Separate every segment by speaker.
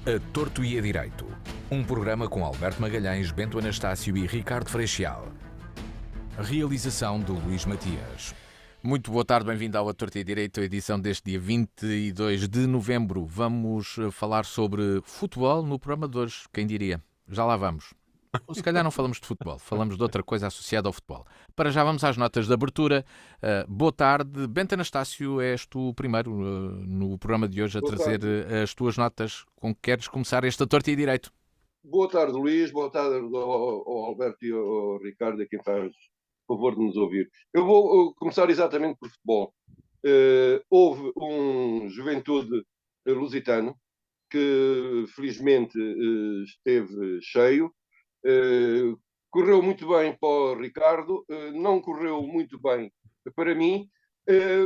Speaker 1: A Torto e a Direito. Um programa com Alberto Magalhães, Bento Anastácio e Ricardo Freixal. Realização de Luís Matias. Muito boa tarde, bem-vindo ao A Torto e a Direito, a edição deste dia 22 de novembro. Vamos falar sobre futebol no programa de hoje, quem diria? Já lá vamos. Ou se calhar não falamos de futebol, falamos de outra coisa associada ao futebol. Para já vamos às notas de abertura. Boa tarde. Bento Anastácio, és tu o primeiro no programa de hoje a
Speaker 2: Boa
Speaker 1: trazer
Speaker 2: tarde.
Speaker 1: as tuas notas com que queres começar esta Torto e Direito.
Speaker 2: Boa tarde, Luís. Boa tarde ao Alberto e ao Ricardo, a quem faz o favor de nos ouvir. Eu vou começar exatamente por futebol. Houve um Juventude Lusitano que felizmente esteve cheio. Correu muito bem para o Ricardo, não correu muito bem para mim,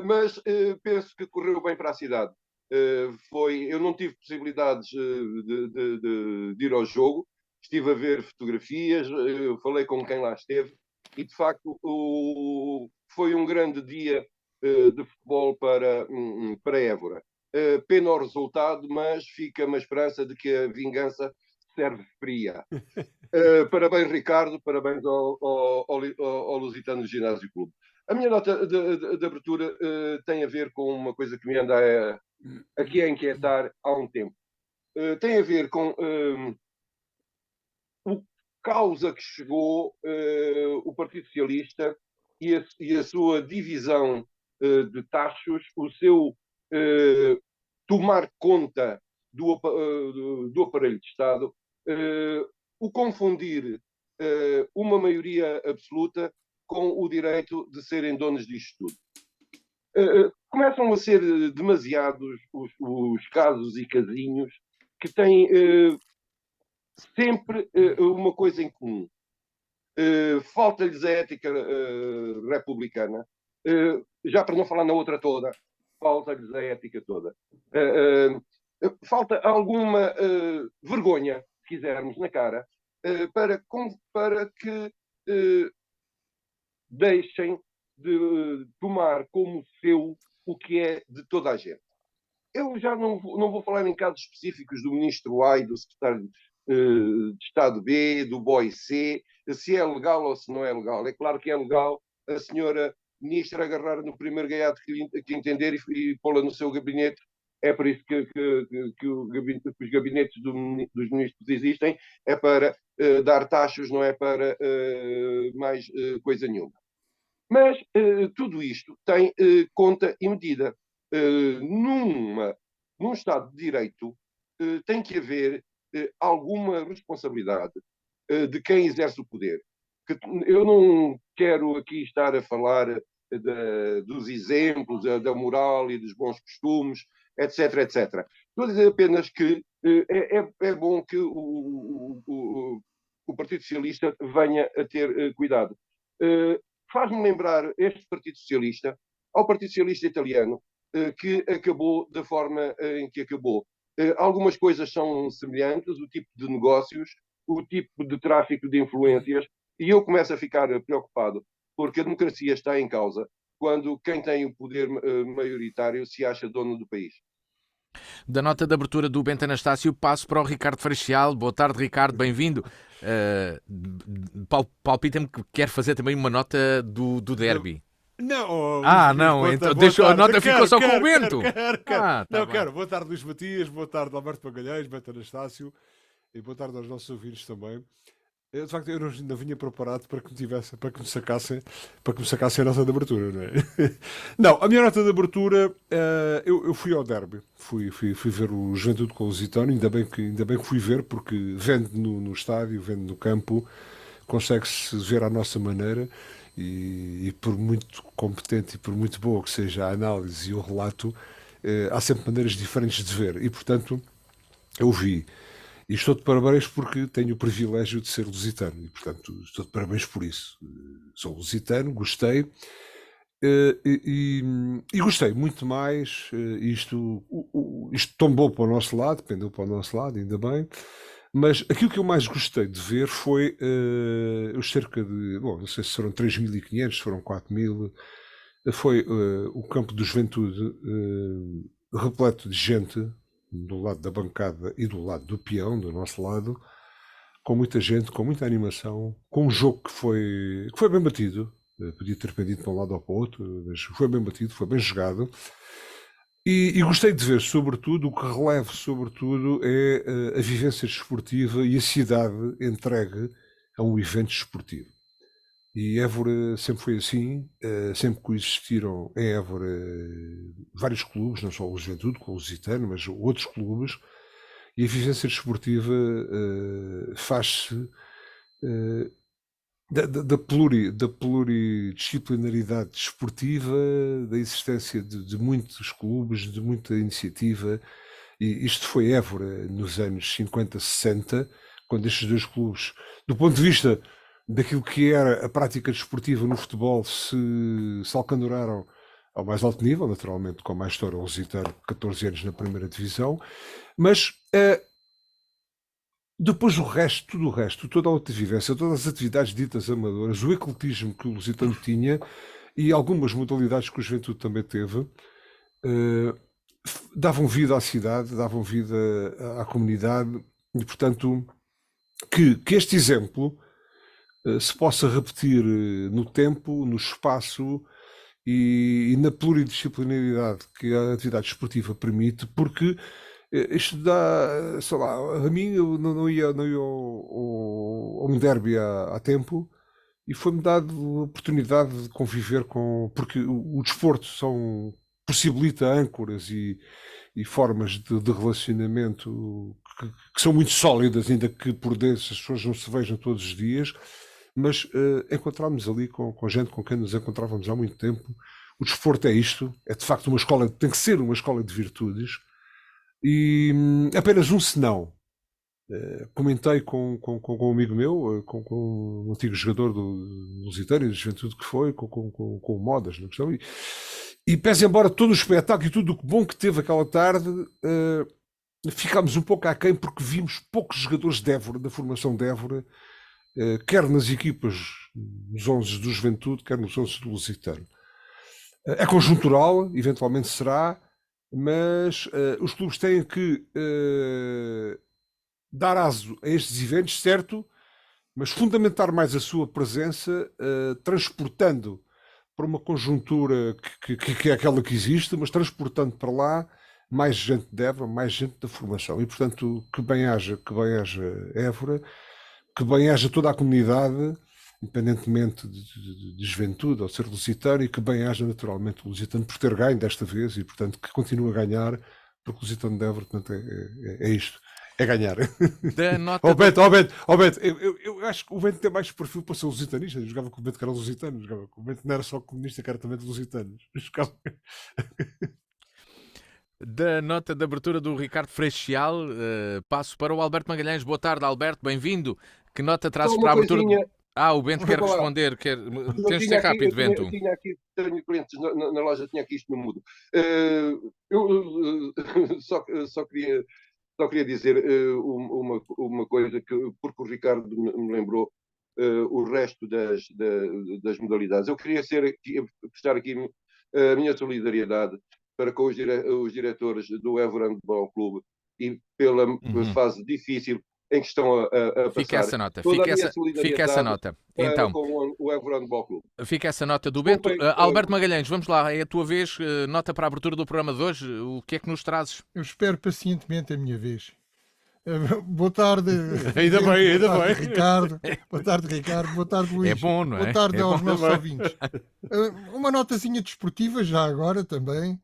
Speaker 2: mas penso que correu bem para a cidade. Eu não tive possibilidades de ir ao jogo, estive a ver fotografias, falei com quem lá esteve e de facto foi um grande dia de futebol para Évora. Pena o resultado, mas fica uma esperança de que a vingança serve fria. Parabéns, Ricardo, parabéns ao Lusitano Ginásio Clube. A minha nota de abertura tem a ver com uma coisa que me anda aqui a inquietar há um tempo. Tem a ver com o causa que chegou o Partido Socialista e a sua divisão de taxos, o seu tomar conta do aparelho de Estado, o confundir uma maioria absoluta com o direito de serem donos disto tudo. Começam a ser demasiados os casos e casinhos que têm sempre uma coisa em comum. Falta-lhes a ética republicana, já para não falar na outra toda, falta-lhes a ética toda. Falta alguma vergonha, se quisermos, na cara, para que deixem de tomar como seu o que é de toda a gente. Eu já não vou falar em casos específicos do ministro A e do secretário de Estado B, do BOI C, se é legal ou se não é legal. É claro que é legal a senhora ministra agarrar no primeiro gaiato que entender e pô-la no seu gabinete. É por isso que os gabinetes dos ministros existem, é para dar taxas, não é para mais coisa nenhuma. Mas tudo isto tem conta e medida. Num Estado de Direito tem que haver alguma responsabilidade de quem exerce o poder. Eu não quero aqui estar a falar dos exemplos, da moral e dos bons costumes, etc, etc. Estou a dizer apenas que é bom que o Partido Socialista venha a ter cuidado. Faz-me lembrar este Partido Socialista ao Partido Socialista italiano, que acabou da forma em que acabou. Algumas coisas são semelhantes, o tipo de negócios, o tipo de tráfico de influências, e eu começo a ficar preocupado, porque a democracia está em causa quando quem tem o poder maioritário se acha dono do país.
Speaker 1: Da nota de abertura do Bento Anastácio, passo para o Ricardo Freixal. Boa tarde, Ricardo, bem-vindo. Palpita-me que quer fazer também uma nota do derby.
Speaker 3: Não,
Speaker 1: não,
Speaker 3: Luís,
Speaker 1: então
Speaker 3: boa
Speaker 1: a nota
Speaker 3: tarde.
Speaker 1: ficou só com o Bento.
Speaker 3: Quero.
Speaker 1: Tá
Speaker 3: Não,
Speaker 1: bem.
Speaker 3: quero. Boa tarde, Luís Matias, boa tarde, Alberto Magalhães, Bento Anastácio, e boa tarde aos nossos ouvintes também. De facto, eu ainda vinha preparado para que me sacassem a nota de abertura, não é? Não, a minha nota de abertura, eu fui ao derby, fui ver o Juventude com o Lusitano, ainda bem que fui ver, porque vendo no estádio, vendo no campo, consegue-se ver à nossa maneira. E por muito competente e por muito boa que seja a análise e o relato, há sempre maneiras diferentes de ver. E, portanto, eu vi. E estou de parabéns porque tenho o privilégio de ser lusitano. E, portanto, estou de parabéns por isso. Sou lusitano, gostei. E gostei muito mais. Isto tombou para o nosso lado, pendeu para o nosso lado, ainda bem. Mas aquilo que eu mais gostei de ver foi os cerca de, bom, não sei se foram 3.500, se foram 4.000, foi o campo do Juventude repleto de gente, do lado da bancada e do lado do peão, do nosso lado, com muita gente, com muita animação, com um jogo que foi bem batido. Podia ter pendido para um lado ou para o outro, mas foi bem batido, foi bem jogado. E gostei de ver, sobretudo, o que relevo, sobretudo, é a vivência desportiva e a cidade entregue a um evento desportivo. E Évora sempre foi assim, sempre coexistiram em Évora vários clubes, não só o Juventude, com o Lusitano, mas outros clubes, e a vivência desportiva faz-se da pluridisciplinaridade desportiva, da existência de muitos clubes, de muita iniciativa, e isto foi Évora nos anos 50, 60, quando estes dois clubes, do ponto de vista daquilo que era a prática desportiva no futebol, se alcanduraram ao mais alto nível, naturalmente com mais história, o Lusitano, 14 anos na primeira divisão, mas depois o resto, tudo o resto, toda a outra vivência, todas as atividades ditas amadoras, o ecletismo que o Lusitano tinha e algumas modalidades que o Juventude também teve, davam vida à cidade, davam vida à comunidade e, portanto, que este exemplo se possa repetir no tempo, no espaço e na pluridisciplinaridade que a atividade esportiva permite, porque isto dá, sei lá, a mim eu não ia ao um derby há tempo e foi-me dado a oportunidade de conviver com, porque o desporto possibilita âncoras e formas de relacionamento que são muito sólidas, ainda que por vezes as pessoas não se vejam todos os dias, mas encontramos ali com gente com quem nos encontrávamos há muito tempo. O desporto é isto, é de facto uma escola, tem que ser uma escola de virtudes. E apenas um senão. Comentei com um amigo meu, com um antigo jogador do Lusitano e da Juventude que foi, com o Modas na questão, e pese embora todo o espetáculo e tudo o bom que teve aquela tarde, ficámos um pouco aquém porque vimos poucos jogadores de Évora, da formação de Évora, quer nas equipas, nos 11 do Juventude, quer nos 11 do Lusitano. É conjuntural, eventualmente será, mas os clubes têm que dar aso a estes eventos, certo, mas fundamentar mais a sua presença, transportando para uma conjuntura que é aquela que existe, mas transportando para lá mais gente de Évora, mais gente da formação. E, portanto, que bem haja Évora, que bem haja toda a comunidade, independentemente de Juventude ou ser lusitano, e que bem haja naturalmente o Lusitano por ter ganho desta vez e, portanto, que continue a ganhar, porque o Lusitano de Évora, portanto, é isto. É ganhar.
Speaker 1: Da nota
Speaker 3: Beto, eu acho que o Bento tem mais perfil para ser lusitanista. Eu jogava com o Bento que era lusitano, jogava com o Bento não era só comunista, que era também de lusitanos.
Speaker 1: Da nota de abertura do Ricardo Freixal, passo para o Alberto Magalhães. Boa tarde, Alberto, bem-vindo. Que nota trazes para a abertura? O Bento quer responder. Tens de ser rápido, Bento.
Speaker 2: Tenho clientes na loja, tinha aqui isto no mudo. Eu só queria dizer uma coisa, porque o Ricardo me lembrou o resto das modalidades. Eu queria prestar aqui a minha solidariedade para com os diretores do Évora Handball Clube e pela fase difícil em que estão a passar.
Speaker 1: Fica essa nota. Fica essa nota. Então,
Speaker 2: com o Évora Handball Clube.
Speaker 1: Fica essa nota do Bento. Alberto Magalhães, vamos lá, é a tua vez. Nota para a abertura do programa de hoje. O que é que nos trazes?
Speaker 4: Eu espero pacientemente a minha vez. Boa tarde.
Speaker 3: Ainda bem.
Speaker 4: Ricardo. Boa tarde, Ricardo. Boa tarde, Luís.
Speaker 1: É bom, não é?
Speaker 4: Boa tarde aos nossos ouvintes. Uma notazinha desportiva, já agora também.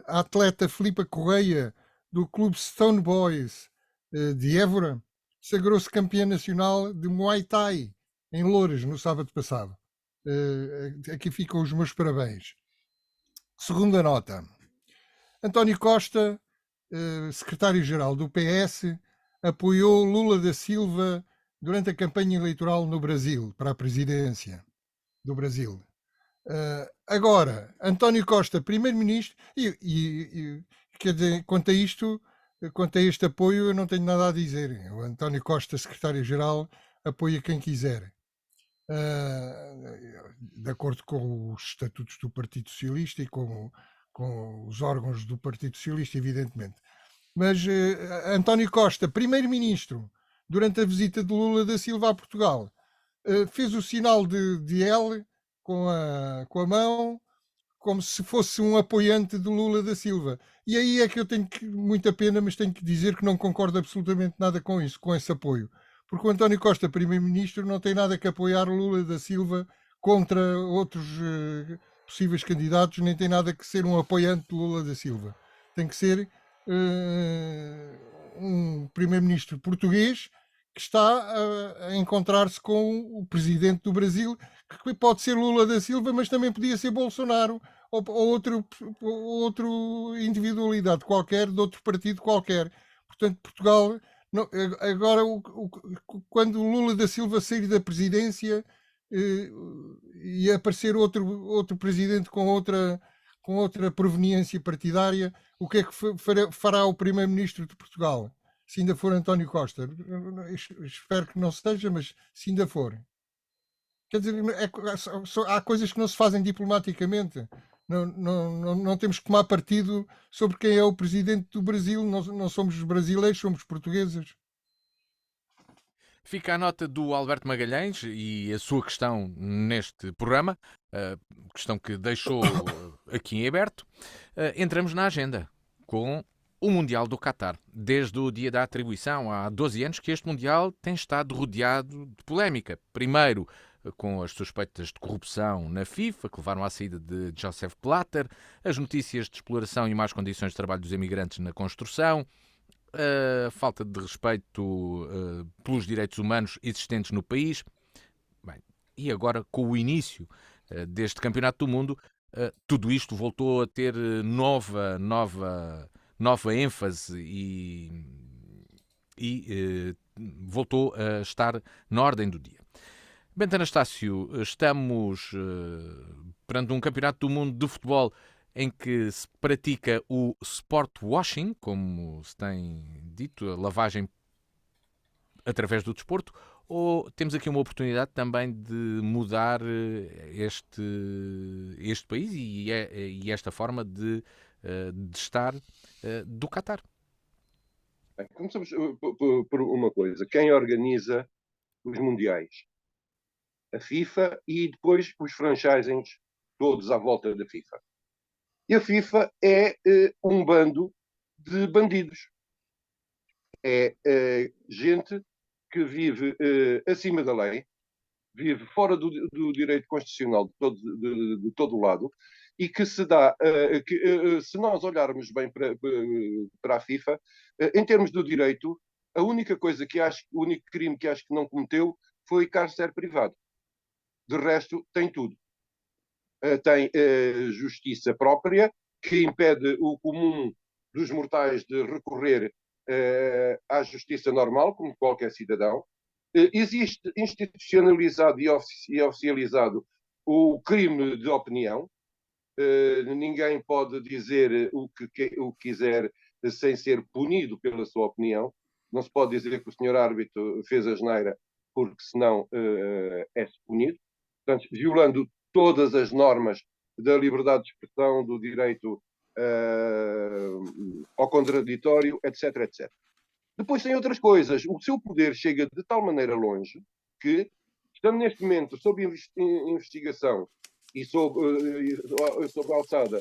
Speaker 4: A atleta Filipa Correia, do clube Stone Boys de Évora, sagrou-se campeã nacional de Muay Thai em Loures no sábado passado. Aqui ficam os meus parabéns. Segunda nota. António Costa, secretário-geral do PS, apoiou Lula da Silva durante a campanha eleitoral no Brasil, para a presidência do Brasil. Agora, António Costa, primeiro-ministro, e quer dizer, quanto a este apoio, eu não tenho nada a dizer. O António Costa, secretário-geral, apoia quem quiser. De acordo com os estatutos do Partido Socialista e com os órgãos do Partido Socialista, evidentemente. Mas António Costa, primeiro-ministro, durante a visita de Lula da Silva a Portugal, fez o sinal de L com a mão, como se fosse um apoiante de Lula da Silva. E aí é que eu tenho muita pena, mas tenho que dizer que não concordo absolutamente nada com isso, com esse apoio. Porque o António Costa, primeiro-ministro, não tem nada que apoiar Lula da Silva contra outros possíveis candidatos, nem tem nada que ser um apoiante de Lula da Silva. Tem que ser um primeiro-ministro português que está a encontrar-se com o presidente do Brasil, que pode ser Lula da Silva, mas também podia ser Bolsonaro ou outro individualidade qualquer, de outro partido qualquer. Portanto, Portugal, não, agora, quando o Lula da Silva sair da presidência e aparecer outro presidente com outra proveniência partidária, o que é que fará o primeiro-ministro de Portugal? Se ainda for António Costa. Espero que não seja, mas se ainda for. Quer dizer, há coisas que não se fazem diplomaticamente. Não temos que tomar partido sobre quem é o presidente do Brasil. Não somos brasileiros, somos portugueses.
Speaker 1: Fica a nota do Alberto Magalhães e a sua questão neste programa, questão que deixou aqui em aberto. Entramos na agenda com o Mundial do Qatar. Desde o dia da atribuição, há 12 anos que este Mundial tem estado rodeado de polémica. Primeiro, com as suspeitas de corrupção na FIFA, que levaram à saída de Joseph Blatter, as notícias de exploração e más condições de trabalho dos imigrantes na construção, a falta de respeito pelos direitos humanos existentes no país. Bem, e agora, com o início deste Campeonato do Mundo, tudo isto voltou a ter nova ênfase e voltou a estar na ordem do dia. Bento Anastácio, estamos perante um Campeonato do Mundo de futebol em que se pratica o sport washing, como se tem dito, a lavagem através do desporto, ou temos aqui uma oportunidade também de mudar este país e esta forma de estar do Qatar?
Speaker 2: Bem, começamos por uma coisa. Quem organiza os mundiais? A FIFA e depois os franchisings todos à volta da FIFA. E a FIFA é um bando de bandidos. É gente que vive acima da lei, vive fora do direito constitucional de todo lado, e que se dá, se nós olharmos bem para a FIFA, em termos do direito, a única coisa o único crime que acho que não cometeu foi cárcere privado. De resto, tem tudo. Tem justiça própria, que impede o comum dos mortais de recorrer à justiça normal, como qualquer cidadão. Existe institucionalizado e oficializado o crime de opinião. Ninguém pode dizer o que quiser sem ser punido pela sua opinião. Não se pode dizer que o senhor árbitro fez a asneira, porque senão é-se punido. Portanto, violando todas as normas da liberdade de expressão, do direito ao contraditório, etc, etc. Depois tem outras coisas. O seu poder chega de tal maneira longe que, estando neste momento sob investigação e sob a alçada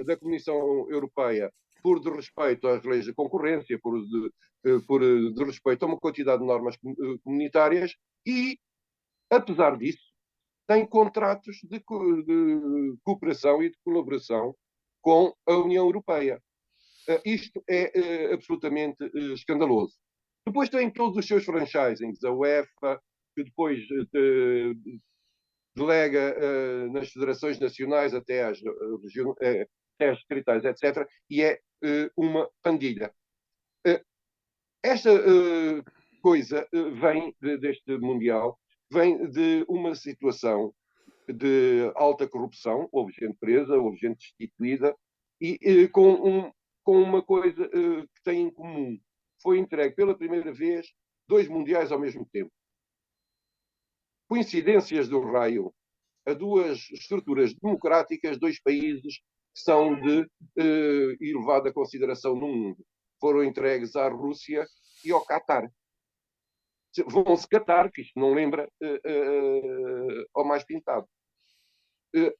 Speaker 2: da Comissão Europeia por desrespeito às leis de concorrência, por desrespeito a uma quantidade de normas comunitárias e, apesar disso, tem contratos de cooperação e de colaboração com a União Europeia. Isto é absolutamente escandaloso. Depois tem todos os seus franchisings, a UEFA, que depois delega nas federações nacionais até às distritais, etc. E é uma pandilha. Esta coisa vem deste Mundial, vem de uma situação de alta corrupção. Houve gente presa, houve gente destituída, e com uma coisa que tem em comum. Foi entregue pela primeira vez 2 mundiais ao mesmo tempo. Coincidências do raio a 2 estruturas democráticas, 2 países que são de elevada consideração no mundo. foram entregues à Rússia e ao Qatar. Vão-se catar, que isto não lembra ao mais pintado.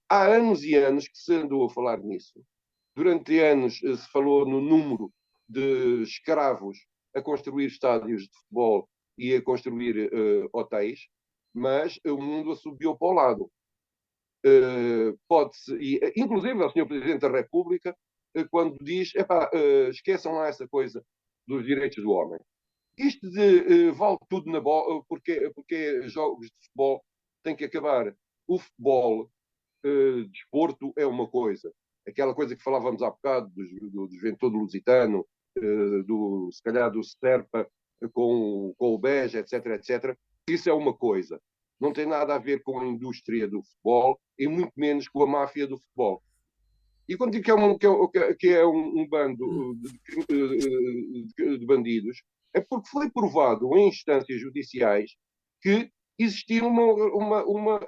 Speaker 2: Há anos e anos que se andou a falar nisso. Durante anos se falou no número de escravos a construir estádios de futebol e a construir hotéis, mas o mundo assobiou para o lado. Inclusive o Sr. Presidente da República, quando diz, esqueçam lá essa coisa dos direitos do homem. Isto de vale tudo na bola, porque jogos de futebol têm que acabar. O futebol, desporto, é uma coisa. Aquela coisa que falávamos há bocado, do Juventude Lusitano, se calhar do Serpa com o Beja, etc. Isso é uma coisa. Não tem nada a ver com a indústria do futebol e muito menos com a máfia do futebol. E quando digo que é um bando de bandidos, é porque foi provado em instâncias judiciais que existia uma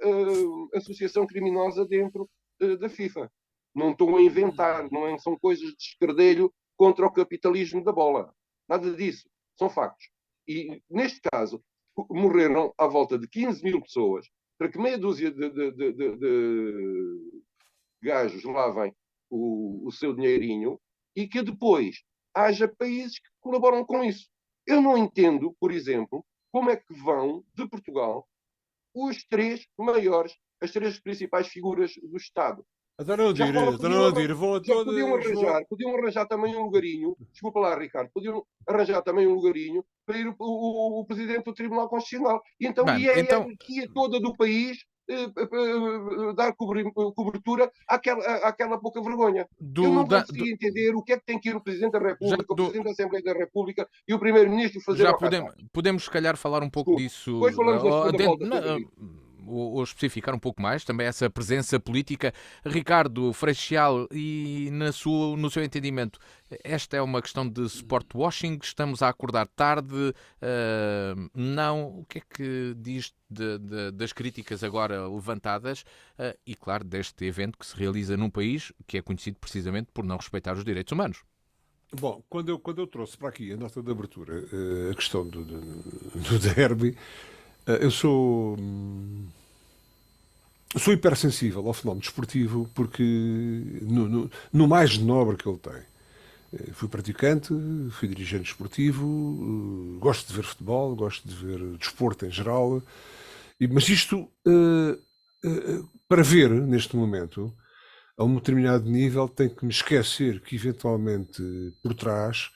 Speaker 2: associação criminosa dentro da FIFA. Não estão a inventar, não são coisas de escardelho contra o capitalismo da bola. Nada disso. São factos. E, neste caso, morreram à volta de 15 mil pessoas para que meia dúzia de gajos lavem o seu dinheirinho e que depois haja países que colaboram com isso. Eu não entendo, por exemplo, como é que vão de Portugal as três principais figuras do Estado. Podiam arranjar também um lugarinho, desculpa lá, Ricardo, podiam arranjar também um lugarinho para ir o Presidente do Tribunal Constitucional. E então, a hierarquia toda do país dar cobertura àquela pouca vergonha. Eu não consigo entender o que é que tem que ir o Presidente da República, o Presidente da Assembleia da República e o Primeiro-Ministro fazer
Speaker 1: já podemos, se calhar, falar um pouco disso.
Speaker 2: Depois falamos na segunda volta.
Speaker 1: Ou especificar um pouco mais também essa presença política. Ricardo Freixal, e no seu entendimento, esta é uma questão de sport washing? Estamos a acordar tarde? Não? O que é que diz das críticas agora levantadas e, claro, deste evento que se realiza num país que é conhecido precisamente por não respeitar os direitos humanos?
Speaker 3: Bom, quando eu trouxe para aqui a nota de abertura a questão do derby, eu sou hipersensível ao fenómeno desportivo porque no mais nobre que ele tem. Fui praticante, fui dirigente desportivo, gosto de ver futebol, gosto de ver desporto em geral, mas isto, para ver neste momento, a um determinado nível, tem que me esquecer que eventualmente por trás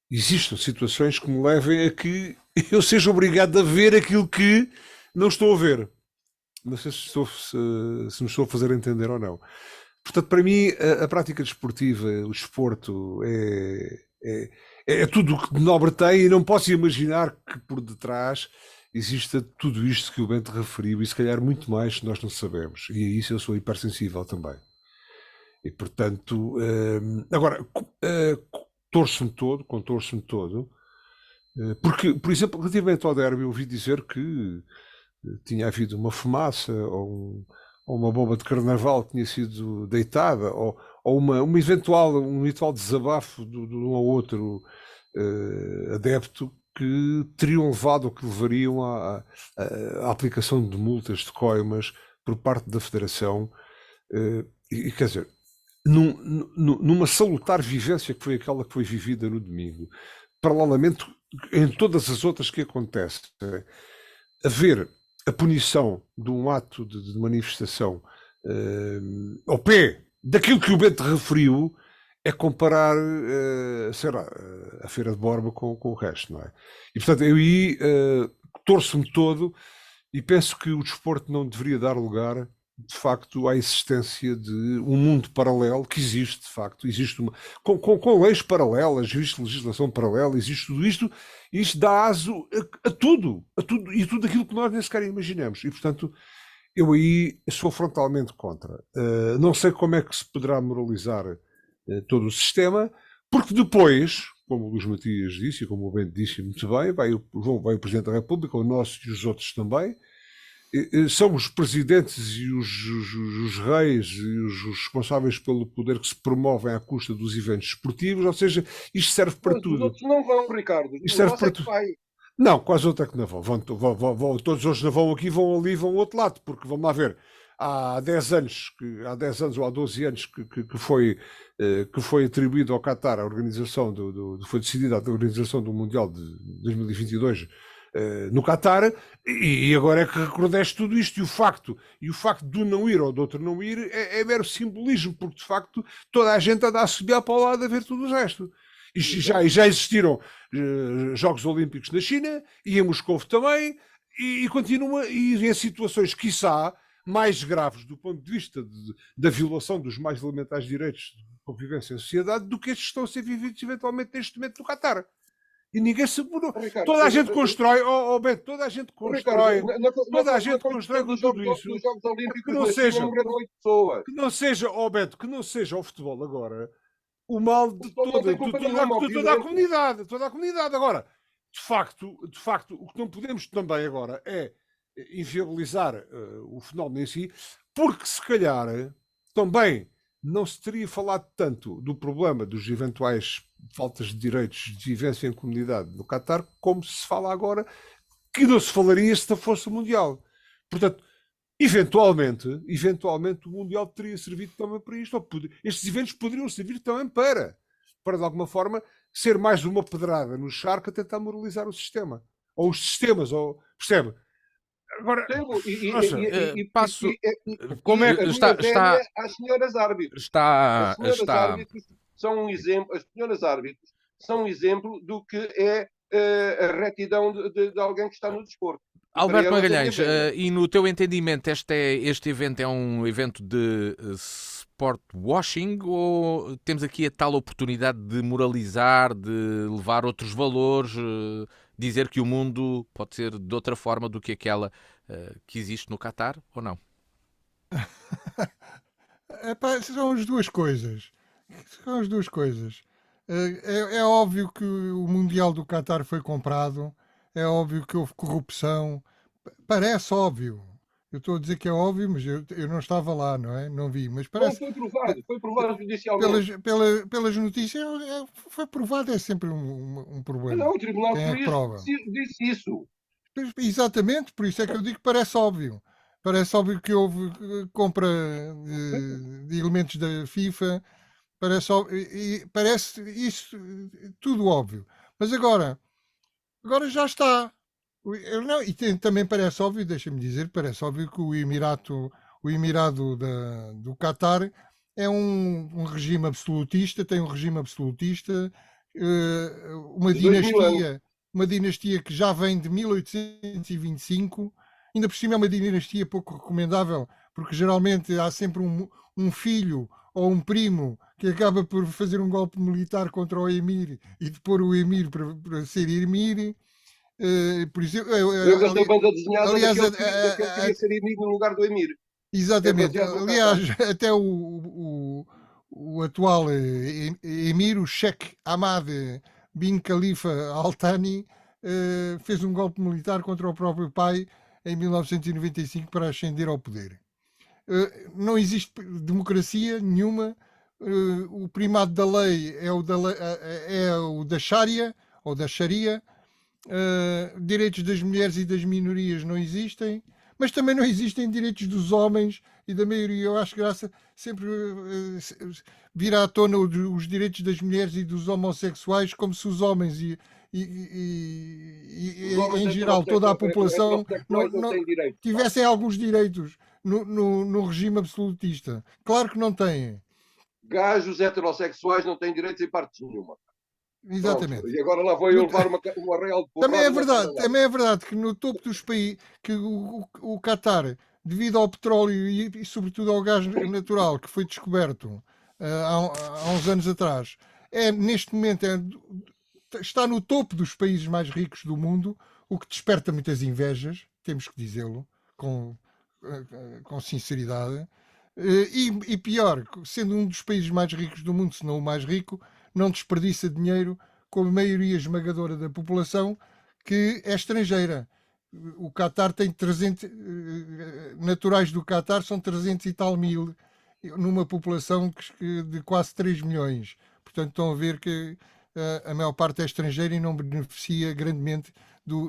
Speaker 3: existam situações que me levem a que eu seja obrigado a ver aquilo que não estou a ver. Não sei se me estou a fazer entender ou não. Portanto, para mim, a prática desportiva, o desporto, é tudo o que de nobre tem e não posso imaginar que por detrás exista tudo isto que o Bento referiu e se calhar muito mais que nós não sabemos. E a isso eu sou hipersensível também. E, portanto, agora, contorço-me todo, porque, por exemplo, relativamente ao derby, eu ouvi dizer que tinha havido uma fumaça ou uma bomba de carnaval que tinha sido deitada ou um eventual desabafo de um ou outro adepto que teriam levado ou que levariam à aplicação de multas, de coimas por parte da Federação. E quer dizer, numa salutar vivência que foi aquela que foi vivida no domingo, paralelamente em todas as outras que acontecem, haver a punição de um ato de manifestação ao pé daquilo que o Bento referiu é comparar, sei lá, a Feira de Borba com o resto, não é? E portanto eu aí torço-me todo e penso que o desporto não deveria dar lugar de facto à existência de um mundo paralelo que existe, de facto, existe com leis paralelas, existe legislação paralela, existe tudo isto, e isto dá aso a tudo e tudo aquilo que nós nem sequer imaginamos. E, portanto, eu aí sou frontalmente contra. Não sei como é que se poderá moralizar todo o sistema, porque depois, como o Luís Matias disse, e como o Bento disse muito bem, vai o Presidente da República, o nosso e os outros também, são os presidentes e os reis e os responsáveis pelo poder que se promovem à custa dos eventos esportivos, ou seja, isto serve para
Speaker 2: Mas os
Speaker 3: tudo.
Speaker 2: outros não vão, Ricardo.
Speaker 3: Isto
Speaker 2: O
Speaker 3: serve
Speaker 2: nosso
Speaker 3: para
Speaker 2: é que
Speaker 3: tudo.
Speaker 2: vai.
Speaker 3: Não, quase outro é que não vão. Todos hoje não vão aqui, vão ali, vão ao outro lado, porque vamos lá ver. Há 10 anos, há 10 anos ou há 12 anos que foi atribuído ao Qatar a organização foi decidida a organização do Mundial de 2022 no Qatar, e agora é que recrudesce tudo isto, e o facto de um não ir ou do outro não ir é mero simbolismo, porque de facto toda a gente anda a subir para o lado a ver tudo o resto. E já existiram Jogos Olímpicos na China, e em Moscou também, e continua, e em situações, quiçá, mais graves do ponto de vista da violação dos mais elementares direitos de convivência em sociedade do que estes que estão a ser vividos eventualmente neste momento no Qatar. E ninguém se apurou. Toda a gente constrói, Beto, toda a gente constrói, toda a gente constrói com tudo isso.
Speaker 2: Dos Jogos Olímpicos
Speaker 3: Que não seja,
Speaker 2: morreram 8 pessoas.
Speaker 3: que não seja, Beto, que não seja o futebol agora o mal de toda a comunidade. Agora, de facto, o que não podemos também agora é inviabilizar o fenómeno em si, porque se calhar também não se teria falado tanto do problema dos eventuais faltas de direitos de vivência em comunidade no Qatar, como se fala agora, que não se falaria se fosse o Mundial. Portanto, eventualmente o Mundial teria servido também para isto. Estes eventos poderiam servir também para de alguma forma, ser mais uma pedrada no charco a tentar moralizar o sistema. Ou os sistemas, percebe? Agora,
Speaker 1: passo.
Speaker 2: Como é que está às senhoras árbitros? As senhoras árbitros são um exemplo. As senhoras árbitros são um exemplo do que é a retidão de alguém que está no desporto.
Speaker 1: Alberto Magalhães, e no teu entendimento, este evento é um evento de sport washing, ou temos aqui a tal oportunidade de moralizar, de levar outros valores, dizer que o mundo pode ser de outra forma do que aquela que existe no Qatar, ou não?
Speaker 4: São as duas coisas. São as duas coisas. É óbvio que o Mundial do Qatar foi comprado, é óbvio que houve corrupção, parece óbvio. Eu estou a dizer que é óbvio, mas eu não estava lá, não é? Não vi, mas parece...
Speaker 2: Foi provado judicialmente.
Speaker 4: Pelas notícias, foi provado, é sempre um problema.
Speaker 2: Não, o Tribunal disse isso.
Speaker 4: Exatamente, por isso é que eu digo que parece óbvio. Parece óbvio que houve compra de elementos da FIFA, parece isso tudo óbvio. Mas agora já está. Não, e também parece óbvio, deixa-me dizer, parece óbvio que o Emirado do Qatar é um regime absolutista, tem um regime absolutista, uma dinastia que já vem de 1825, ainda por cima é uma dinastia pouco recomendável, porque geralmente há sempre um filho ou um primo que acaba por fazer um golpe militar contra o Emir e de pôr o Emir para ser Emir. Por isso,
Speaker 2: eu gostei bem da desenhada daquele que queria ser Emir no lugar do Emir.
Speaker 4: Exatamente. Aliás, até o atual Emir, o Sheikh Ahmad bin Khalifa Al Thani, fez um golpe militar contra o próprio pai em 1995 para ascender ao poder. Não existe democracia nenhuma. O primado da lei é o da Sharia, ou da Sharia. Direitos das mulheres e das minorias não existem, mas também não existem direitos dos homens e da maioria. Eu acho graça sempre vir à tona os direitos das mulheres e dos homossexuais, como se os homens e em geral toda a população não tivessem alguns direitos no regime absolutista. Claro que não têm.
Speaker 2: Gajos heterossexuais não têm direitos em parte nenhuma.
Speaker 4: Exatamente.
Speaker 2: Pronto. E agora lá vou eu levar uma real de porrada.
Speaker 4: Também é verdade que no topo dos países, que o Qatar, devido ao petróleo e sobretudo ao gás natural que foi descoberto há uns anos atrás, neste momento está no topo dos países mais ricos do mundo, o que desperta muitas invejas, temos que dizê-lo com sinceridade. E pior, sendo um dos países mais ricos do mundo, se não o mais rico, não desperdiça dinheiro com a maioria esmagadora da população que é estrangeira. o Qatar tem 300, naturais do Qatar são 300 e tal mil, numa população de quase 3 milhões. Portanto, estão a ver que a maior parte é estrangeira e não beneficia grandemente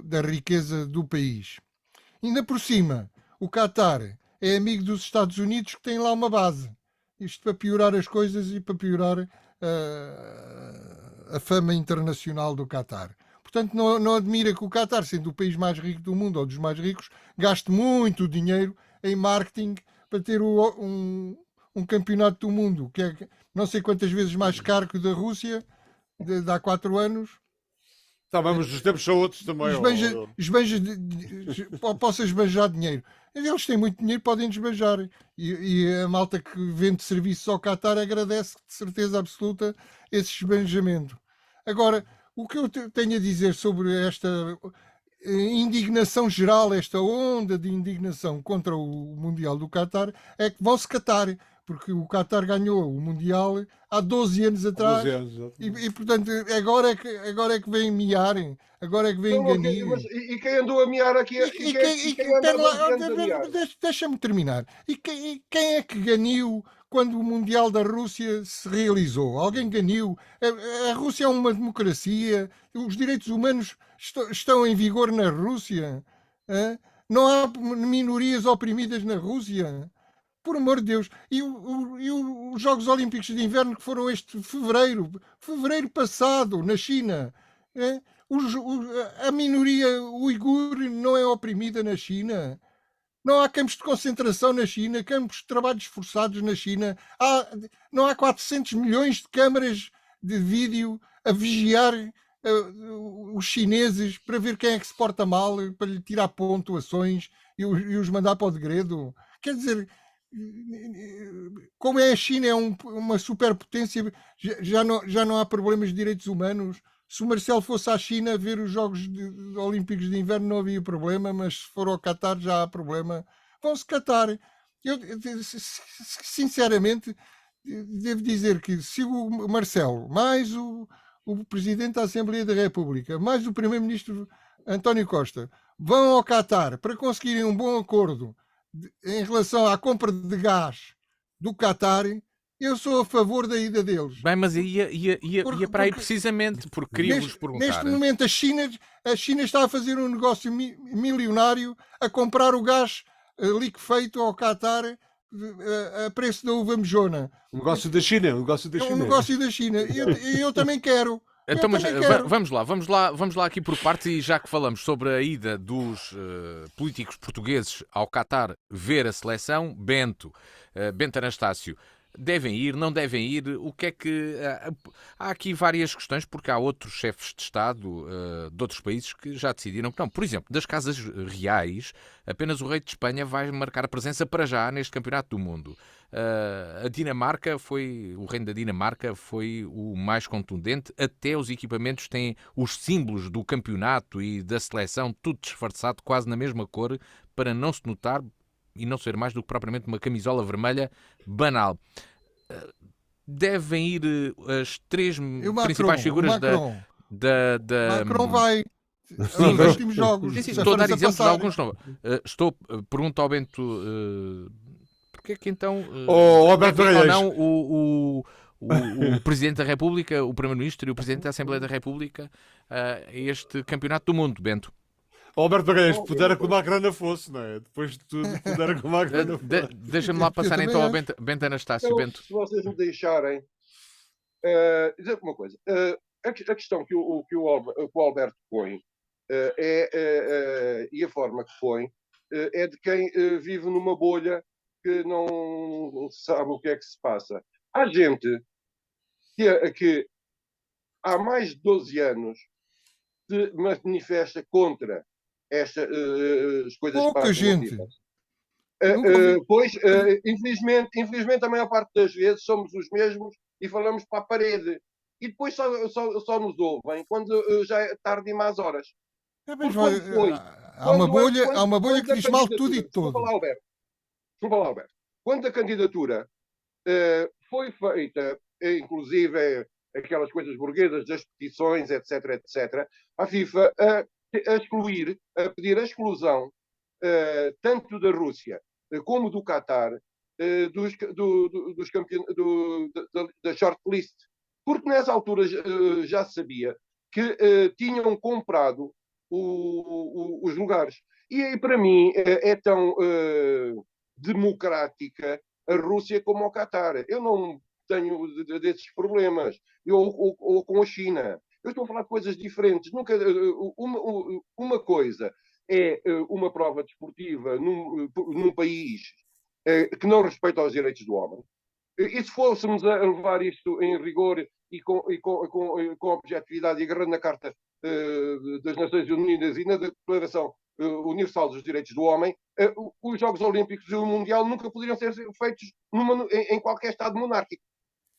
Speaker 4: da riqueza do país. Ainda por cima, o Qatar é amigo dos Estados Unidos, que tem lá uma base. Isto para piorar as coisas e para piorar a fama internacional do Qatar. Portanto, não admira que o Qatar, sendo o país mais rico do mundo, ou dos mais ricos, gaste muito dinheiro em marketing para ter um campeonato do mundo, que é não sei quantas vezes mais caro que o da Rússia, de há 4 anos.
Speaker 3: Tá, mas os tempos são outros também.
Speaker 4: Possa esbanjar dinheiro. Eles têm muito dinheiro, podem desbanjar. E a malta que vende serviços ao Qatar agradece de certeza absoluta esse esbanjamento. Agora, o que eu tenho a dizer sobre esta indignação geral, esta onda de indignação contra o Mundial do Qatar, é que vão-se catar, porque o Qatar ganhou o Mundial há 12 anos atrás. 12 anos, e portanto, agora é que vem miar, agora é que vem ganir.
Speaker 2: E quem andou a miar aqui?
Speaker 4: Deixa-me terminar. E quem é que ganhou quando o Mundial da Rússia se realizou? Alguém ganhou? A Rússia é uma democracia, os direitos humanos estão em vigor na Rússia. Não há minorias oprimidas na Rússia. Por amor de Deus. E os Jogos Olímpicos de Inverno que foram este fevereiro passado, na China. A minoria uigur não é oprimida na China. Não há campos de concentração na China, campos de trabalhos forçados na China. Não há 400 milhões de câmaras de vídeo a vigiar os chineses para ver quem é que se porta mal, para lhe tirar pontuações e os mandar para o degredo. Quer dizer, como a China é uma superpotência, já não há problemas de direitos humanos. Se o Marcelo fosse à China ver os Jogos Olímpicos de Inverno não havia problema, mas se for ao Qatar já há problema. Vão-se catar. Eu, sinceramente, devo dizer que se o Marcelo, mais o Presidente da Assembleia da República, mais o Primeiro-Ministro António Costa, vão ao Qatar para conseguirem um bom acordo em relação à compra de gás do Qatar, eu sou a favor da ida deles.
Speaker 1: Bem, mas ia para aí precisamente, porque queria-vos perguntar.
Speaker 4: Neste momento a China está a fazer um negócio milionário a comprar o gás liquefeito ao Qatar a preço da uva mejona.
Speaker 3: O negócio da China.
Speaker 4: É um negócio da China. E eu também quero.
Speaker 1: Então, mas vamos lá aqui por partes, e já que falamos sobre a ida dos políticos portugueses ao Qatar ver a seleção, Bento Anastácio, devem ir, não devem ir? O que é que... Há aqui várias questões, porque há outros chefes de Estado de outros países que já decidiram que não. Por exemplo, das casas reais, apenas o rei de Espanha vai marcar a presença para já neste campeonato do mundo. A Dinamarca o reino da Dinamarca foi o mais contundente, até os equipamentos têm os símbolos do campeonato e da seleção, tudo disfarçado, quase na mesma cor, para não se notar e não ser mais do que propriamente uma camisola vermelha banal. Devem ir as três principais figuras da...
Speaker 4: Macron vai...
Speaker 1: Sim,
Speaker 4: nos últimos jogos.
Speaker 1: Sim, estou a dar exemplos de alguns. Pergunto ao Bento... porque é que então o Presidente da República, o Primeiro-Ministro e o Presidente da Assembleia da República este campeonato do mundo, Bento?
Speaker 3: Alberto Magalhães, pudera que o Macron fosse, não é? Depois de tudo, pudera que o Macron fosse.
Speaker 1: Deixa-me lá passar então ao Bento Anastácio. Bento.
Speaker 2: Se vocês me deixarem dizer uma coisa, a questão que o Alberto põe e a forma que põe é de quem vive numa bolha que não sabe o que é que se passa. Há gente que há mais de 12 anos se manifesta contra estas coisas.
Speaker 4: Pouca gente.
Speaker 2: Pois, infelizmente, a maior parte das vezes somos os mesmos e falamos para a parede. E depois só nos ouvem quando já é tarde e más horas.
Speaker 4: Há uma bolha que diz mal de tudo e de todo.
Speaker 2: Desculpa lá, Alberto. Quando a candidatura foi feita, inclusive aquelas coisas burguesas das petições, etc., a FIFA a pedir a exclusão tanto da Rússia como do Qatar da shortlist, porque nessa altura já se sabia que tinham comprado os lugares. E para mim é tão democrática a Rússia como o Qatar. Eu não tenho desses problemas. Ou com a China. Eu estou a falar de coisas diferentes. Nunca, uma coisa é uma prova desportiva num país que não respeita os direitos do homem. E se fôssemos a levar isto em rigor e com objetividade e agarrando na Carta das Nações Unidas e na Declaração Universal dos Direitos do Homem, os Jogos Olímpicos e o Mundial nunca poderiam ser feitos em qualquer Estado monárquico.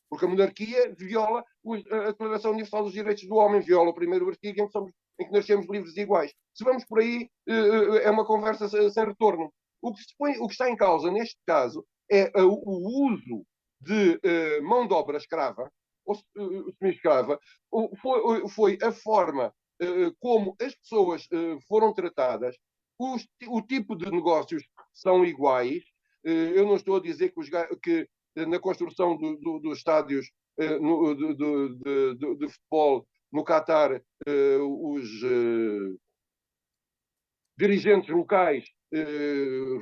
Speaker 2: Porque a monarquia viola a Declaração Universal dos Direitos do Homem, viola o primeiro artigo em que nascemos livres e iguais. Se vamos por aí, é uma conversa sem retorno. O que está em causa, neste caso, é o uso de mão de obra escrava, ou semi-escrava, foi a forma como as pessoas foram tratadas, o tipo de negócios são iguais. Eu não estou a dizer que na construção dos estádios de futebol no Qatar, os dirigentes locais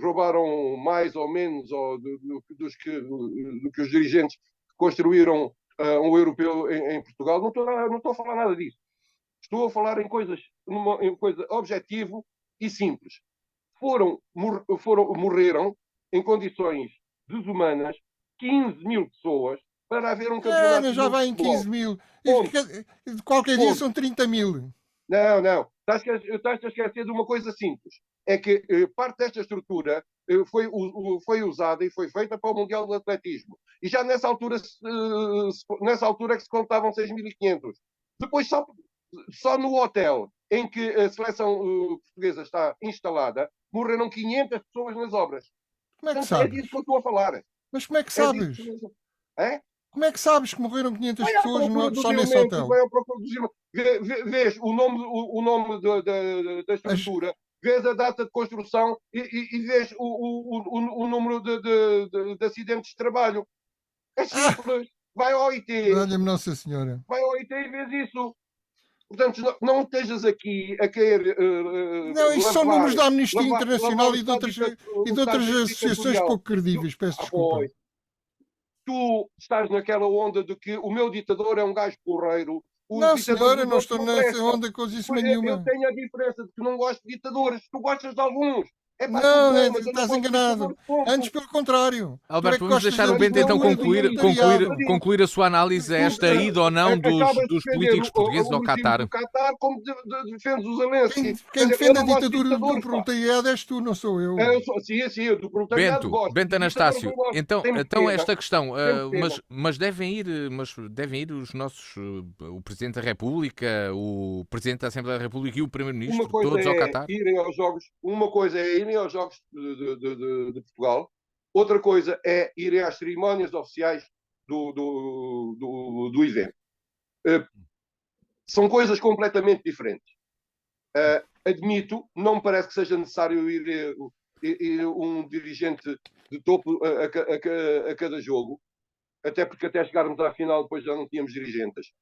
Speaker 2: roubaram mais ou menos do que os dirigentes que construíram um europeu em Portugal. Não estou a falar nada disso. Estou a falar em coisa objetivo e simples. Morreram em condições desumanas 15 mil pessoas para haver um campeonato.
Speaker 4: Já vai em 15 mil. Qualquer dia são 30 mil.
Speaker 2: Não. Estás a esquecer de uma coisa simples. É que parte desta estrutura foi usada e foi feita para o Mundial do Atletismo. E já nessa altura é que se contavam 6.500. Depois, só no hotel em que a seleção portuguesa está instalada, morreram 500 pessoas nas obras.
Speaker 4: Como é que sabes?
Speaker 2: É disso que eu estou a falar.
Speaker 4: Mas como é que sabes? Como é que sabes que morreram 500 pessoas só nesse hotel?
Speaker 2: Vês o nome da estrutura, vês a data de construção e vês o número de acidentes de trabalho. É simples. Vai ao IT.
Speaker 4: Olha-me Nossa Senhora.
Speaker 2: Vai ao IT e vês isso. Portanto, não estejas aqui a querer.
Speaker 4: Não, isto são números da Amnistia Internacional e de outras associações pouco credíveis. Peço desculpa.
Speaker 2: Tu estás naquela onda de que o meu ditador é um gajo porreiro.
Speaker 4: Não, senhora, não estou nessa onda com isso nenhuma.
Speaker 2: Eu tenho a diferença de que não gosto de ditadores. Tu gostas de alguns.
Speaker 4: Estás enganado. Antes pelo contrário.
Speaker 1: Alberto, vamos deixar o Bento então concluir a sua análise a esta ida ou não dos políticos portugueses ao Qatar.
Speaker 2: Como defendes os Zelensky.
Speaker 4: Quem defende a ditadura do proletariado és tu, não sou eu.
Speaker 2: Sim, do proletariado gosto.
Speaker 1: Bento Anastácio, então esta questão, mas devem ir os nossos, o Presidente da República, o Presidente da Assembleia da República e o Primeiro-Ministro, todos ao Qatar?
Speaker 2: Uma coisa é irem aos Jogos de Portugal, outra coisa é irem às cerimónias oficiais do evento. São coisas completamente diferentes. Admito, não me parece que seja necessário ir um dirigente de topo a cada jogo, até porque até chegarmos à final depois já não tínhamos dirigentes.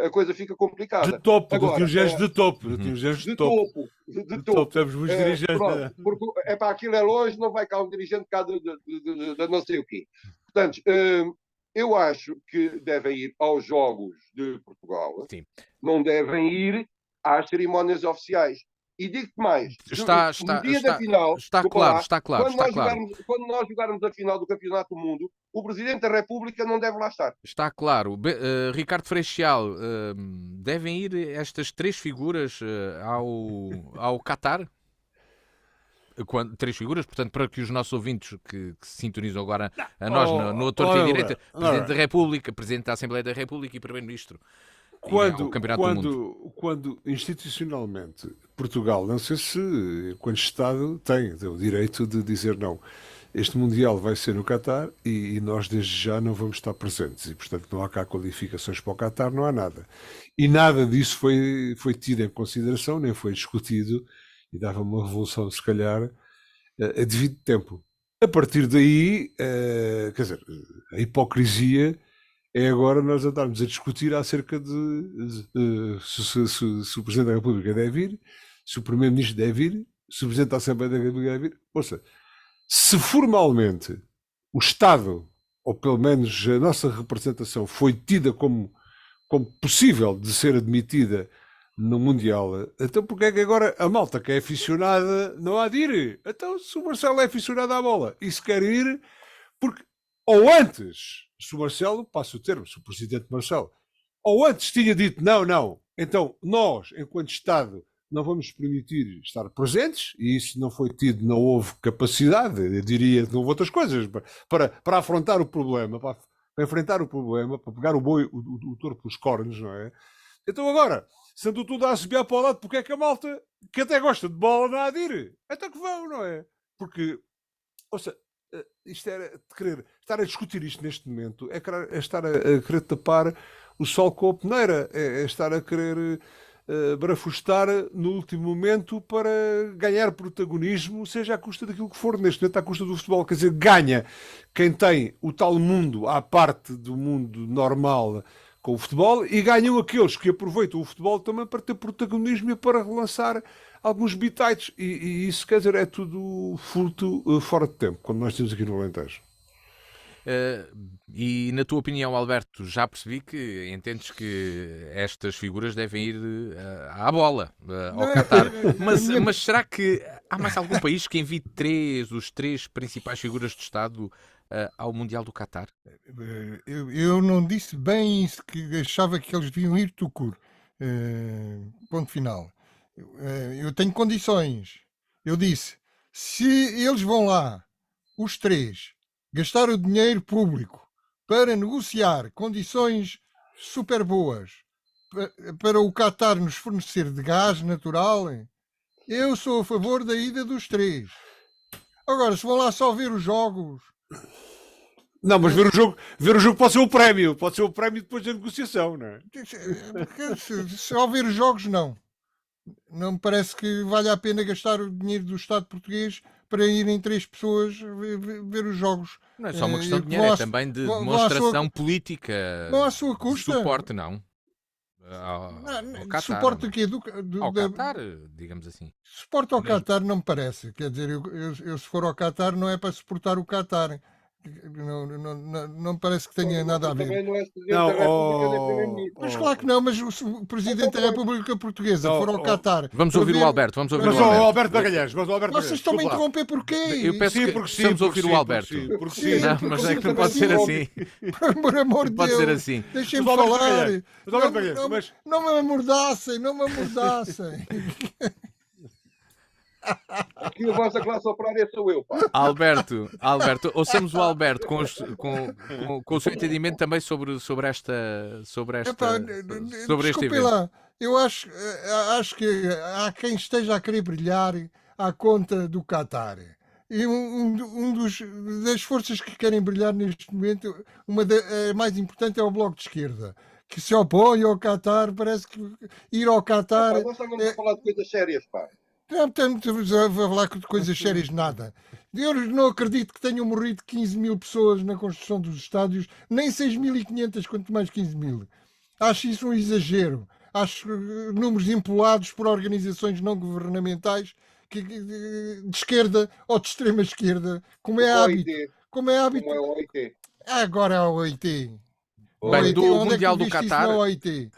Speaker 2: A coisa fica complicada.
Speaker 3: De topo, dirigentes de topo. De topo, temos muitos dirigentes.
Speaker 2: Porque aquilo é longe, não vai cá um dirigente cá de não sei o quê. Portanto, eu acho que devem ir aos Jogos de Portugal.
Speaker 1: Sim.
Speaker 2: Não devem ir às cerimónias oficiais. E digo-te mais, no dia da final,
Speaker 1: está claro.
Speaker 2: Quando nós jogarmos a final do Campeonato do Mundo, o Presidente da República não deve lá estar.
Speaker 1: Está claro. Ricardo Freixal, devem ir estas três figuras ao Qatar? Três figuras, portanto, para que os nossos ouvintes que se sintonizam agora a nós no Torta e Direita, Presidente da República, Presidente da Assembleia da República e Primeiro-Ministro.
Speaker 3: Quando institucionalmente Portugal, não sei se, enquanto Estado, tem o direito de dizer não. este Mundial vai ser no Qatar e nós desde já não vamos estar presentes e, portanto, não há cá qualificações para o Qatar, não há nada. E nada disso foi tido em consideração, nem foi discutido e dava uma revolução, se calhar, a devido tempo. A partir daí, quer dizer, a hipocrisia é agora nós andarmos a discutir acerca de se o Presidente da República deve ir, se o Primeiro-Ministro deve ir, se o Presidente da Assembleia da República deve ir. Ouça, se formalmente o Estado, ou pelo menos a nossa representação, foi tida como possível de ser admitida no Mundial, então porque é que agora a malta que é aficionada não há de ir? Então se o Marcelo é aficionado à bola e se quer ir, porque ou antes, se o Marcelo, passo o termo, se o Presidente Marcelo, ou antes tinha dito não, então nós, enquanto Estado, não vamos permitir estar presentes, e isso não foi tido, não houve capacidade, eu diria, não houve outras coisas, para afrontar o problema, para enfrentar o problema, para pegar o boi, o touro pelos cornos, não é? Então agora, sendo tudo a subir para o lado, porque é que a malta, que até gosta de bola, não há de ir? Então que vão, não é? Porque, ouça, isto era de querer estar a discutir isto neste momento, é estar a querer tapar o sol com a peneira, é estar a querer barafustar no último momento para ganhar protagonismo, seja à custa daquilo que for, neste momento à custa do futebol. Quer dizer, ganha quem tem o tal mundo à parte do mundo normal com o futebol e ganham aqueles que aproveitam o futebol também para ter protagonismo e para relançar alguns bitites. E isso, quer dizer, é tudo furto fora de tempo, quando nós temos aqui no Alentejo.
Speaker 1: E na tua opinião, Alberto, já percebi que entendes que estas figuras devem ir à bola, ao Qatar. Mas será que há mais algum país que envie os três principais figuras do Estado ao Mundial do Qatar?
Speaker 4: Eu não disse bem isso, que achava que eles deviam ir tucur. Ponto final. Eu tenho condições. Eu disse, se eles vão lá, os três, gastar o dinheiro público para negociar condições super boas para o Qatar nos fornecer de gás natural, eu sou a favor da ida dos três. Agora, se vão lá só ver os jogos...
Speaker 3: Não, mas ver o jogo pode ser o prémio depois da negociação, não é?
Speaker 4: Só ver os jogos, não. Não me parece que valha a pena gastar o dinheiro do Estado português para irem três pessoas ver os jogos.
Speaker 1: Não é só uma questão de dinheiro, é também de demonstração política.
Speaker 4: Não à sua custa.
Speaker 1: Suporte, não. Ao Qatar,
Speaker 4: suporte o quê?
Speaker 1: Ao Qatar, digamos assim.
Speaker 4: Suporte ao Qatar não me parece. Quer dizer, eu se for ao Qatar não é para suportar o Qatar. Não me parece que tenha nada a ver.
Speaker 2: Também não é Presidente da República nem Primeiro-Ministro.
Speaker 4: Mas claro que não, mas o Presidente da República Portuguesa for ao Qatar.
Speaker 1: Vamos ouvir o Alberto.
Speaker 3: Mas o Alberto Magalhães.
Speaker 4: Vocês estão a interromper porquê?
Speaker 1: Eu peço que precisamos ouvir o Alberto. Não, mas é que não pode ser assim.
Speaker 4: Por amor de Deus.
Speaker 1: Pode ser assim.
Speaker 4: Deixem-me falar. Não me amordassem.
Speaker 2: Aqui a vossa classe operária sou eu, pá.
Speaker 1: Alberto, ouçamos o Alberto com o seu entendimento também sobre este evento.
Speaker 4: Lá, eu acho que há quem esteja a querer brilhar à conta do Qatar. E das forças que querem brilhar neste momento, a mais importante é o Bloco de Esquerda, que se opõe ao Qatar. Parece que ir ao Qatar...
Speaker 2: Nós estamos a falar de coisas sérias, pá.
Speaker 4: Não estamos a falar de coisas sérias, nada. Eu não acredito que tenham morrido 15 mil pessoas na construção dos estádios, nem 6.500, quanto mais 15 mil. Acho isso um exagero. Acho números empolados por organizações não governamentais de esquerda ou de extrema esquerda, como é hábito. Como é o
Speaker 2: OIT.
Speaker 4: Agora é o OIT.
Speaker 1: Bem, do
Speaker 4: onde
Speaker 1: Mundial
Speaker 4: é que
Speaker 1: do Qatar,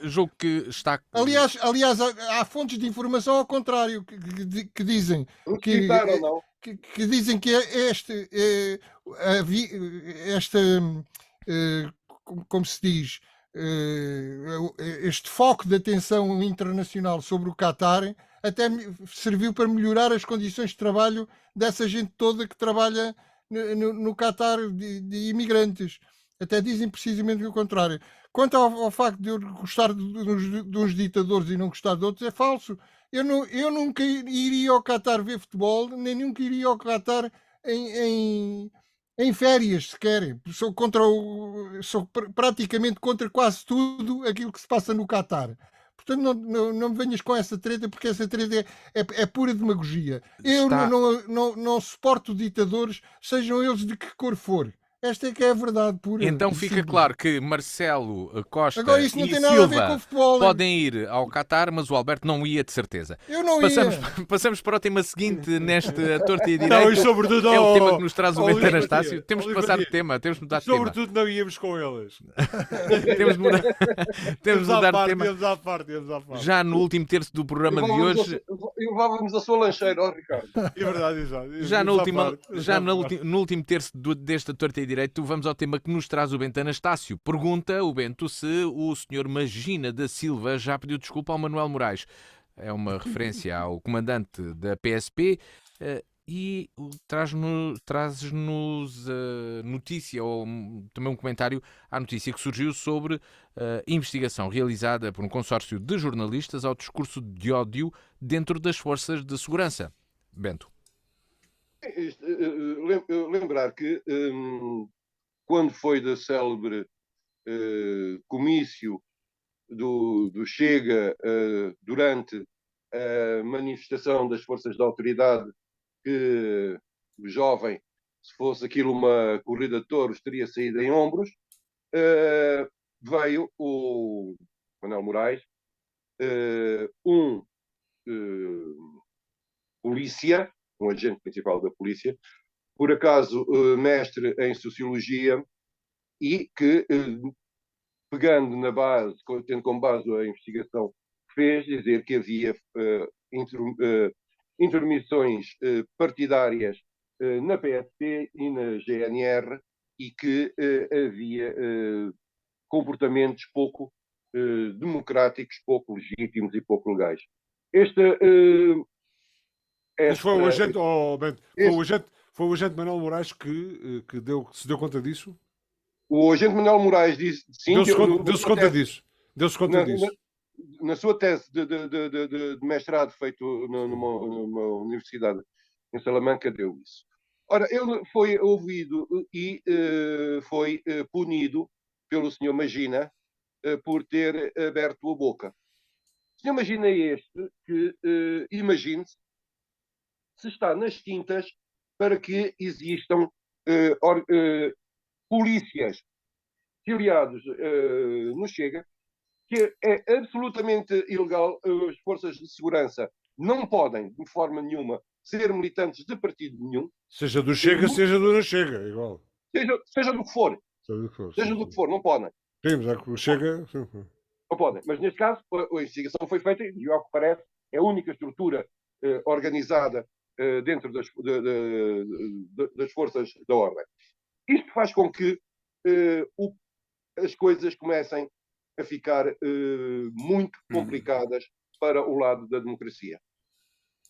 Speaker 1: jogo que está...
Speaker 4: Aliás, há fontes de informação ao contrário, que dizem que dizem que como se diz, este foco de atenção internacional sobre o Qatar até serviu para melhorar as condições de trabalho dessa gente toda que trabalha no Qatar, de imigrantes. Até dizem precisamente o contrário. Quanto ao facto de eu gostar de uns ditadores e não gostar de outros, é falso. Eu nunca iria ao Qatar ver futebol, nem nunca iria ao Qatar em férias, se querem. Sou praticamente contra quase tudo aquilo que se passa no Qatar. Portanto, não me venhas com essa treta, porque essa treta é pura demagogia. Eu
Speaker 1: Está...
Speaker 4: não suporto ditadores, sejam eles de que cor for. Esta é que é a verdade pura
Speaker 1: Então
Speaker 4: e
Speaker 1: fica
Speaker 4: simples.
Speaker 1: claro que Marcelo Costa
Speaker 4: Agora, isso não
Speaker 1: e
Speaker 4: tem nada a ver com
Speaker 1: Silva
Speaker 4: futebol.
Speaker 1: podem ir ao Qatar, mas o Alberto não ia de certeza.
Speaker 4: Eu não
Speaker 1: Passamos,
Speaker 4: ia.
Speaker 1: passamos para o tema seguinte neste A Torta e a
Speaker 3: Não,
Speaker 1: Direito.
Speaker 3: e sobretudo,
Speaker 1: É o tema que nos traz o Bento
Speaker 3: Luís
Speaker 1: Anastácio.
Speaker 3: Matias,
Speaker 1: Temos que
Speaker 3: Luís
Speaker 1: passar de
Speaker 3: Matias.
Speaker 1: tema, temos que mudar de tema.
Speaker 3: Sobretudo não íamos com eles.
Speaker 1: Temos de mudar, temos de mudar de tema.
Speaker 3: Íamos à parte.
Speaker 1: Já no último terço do programa de hoje,
Speaker 2: E levávamos a sua lancheira, ó Ricardo.
Speaker 3: É verdade, exato.
Speaker 1: já no
Speaker 3: último.
Speaker 1: no último terço desta Torta e Direito, vamos ao tema que nos traz o Bento Anastácio. Pergunta o Bento se o senhor Magina da Silva já pediu desculpa ao Manuel Moraes. É uma referência ao comandante da PSP e traz-nos notícia, ou também um comentário à notícia que surgiu sobre a investigação realizada por um consórcio de jornalistas ao discurso de ódio dentro das forças de segurança. Bento.
Speaker 2: Lembrar que quando foi da célebre comício do Chega durante a manifestação das forças de autoridade, que o jovem, se fosse aquilo uma corrida de touros, teria saído em ombros, veio o Manuel Moraes, um polícia, um agente principal da polícia, por acaso mestre em Sociologia, e que, pegando na base, tendo como base a investigação que fez, dizer que havia intermissões partidárias na PSP e na GNR e que havia comportamentos pouco democráticos, pouco legítimos e pouco legais.
Speaker 3: Mas foi o agente, Bento, foi o agente Manuel Moraes que se deu conta disso?
Speaker 2: O agente Manuel Moraes disse sim.
Speaker 3: Deu-se conta disso.
Speaker 2: Na sua tese de mestrado feito numa universidade em Salamanca, deu isso. Ora, ele foi ouvido e foi punido pelo senhor Magina por ter aberto a boca. O senhor Magina é este que, imagine-se, se está nas tintas para que existam polícias filiados no Chega, que é absolutamente ilegal. As forças de segurança não podem, de forma nenhuma, ser militantes de partido nenhum.
Speaker 3: Seja do Chega, seja do não Chega, igual.
Speaker 2: Seja do que for. Seja do que for, não podem.
Speaker 3: Sim, já que o Chega...
Speaker 2: Não podem. Mas, neste caso, a investigação foi feita e, ao que parece, é a única estrutura organizada dentro das forças da ordem. Isto faz com que as coisas comecem a ficar muito complicadas para o lado da democracia.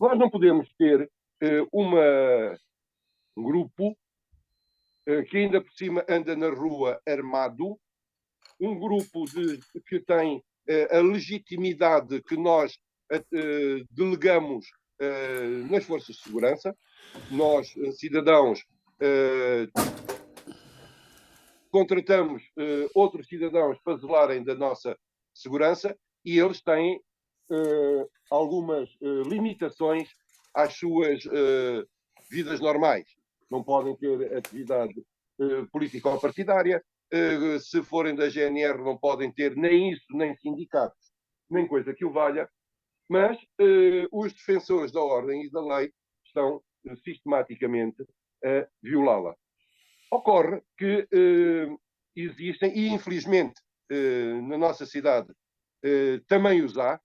Speaker 2: Nós não podemos ter um grupo que ainda por cima anda na rua armado, um grupo que tem a legitimidade que nós delegamos nas forças de segurança. Nós, cidadãos, contratamos outros cidadãos para zelarem da nossa segurança e eles têm algumas limitações às suas vidas normais. Não podem ter atividade político-partidária. Se forem da GNR, não podem ter nem isso, nem sindicatos, nem coisa que o valha. Mas os defensores da ordem e da lei estão sistematicamente a violá-la. Ocorre que existem, e infelizmente na nossa cidade também os há,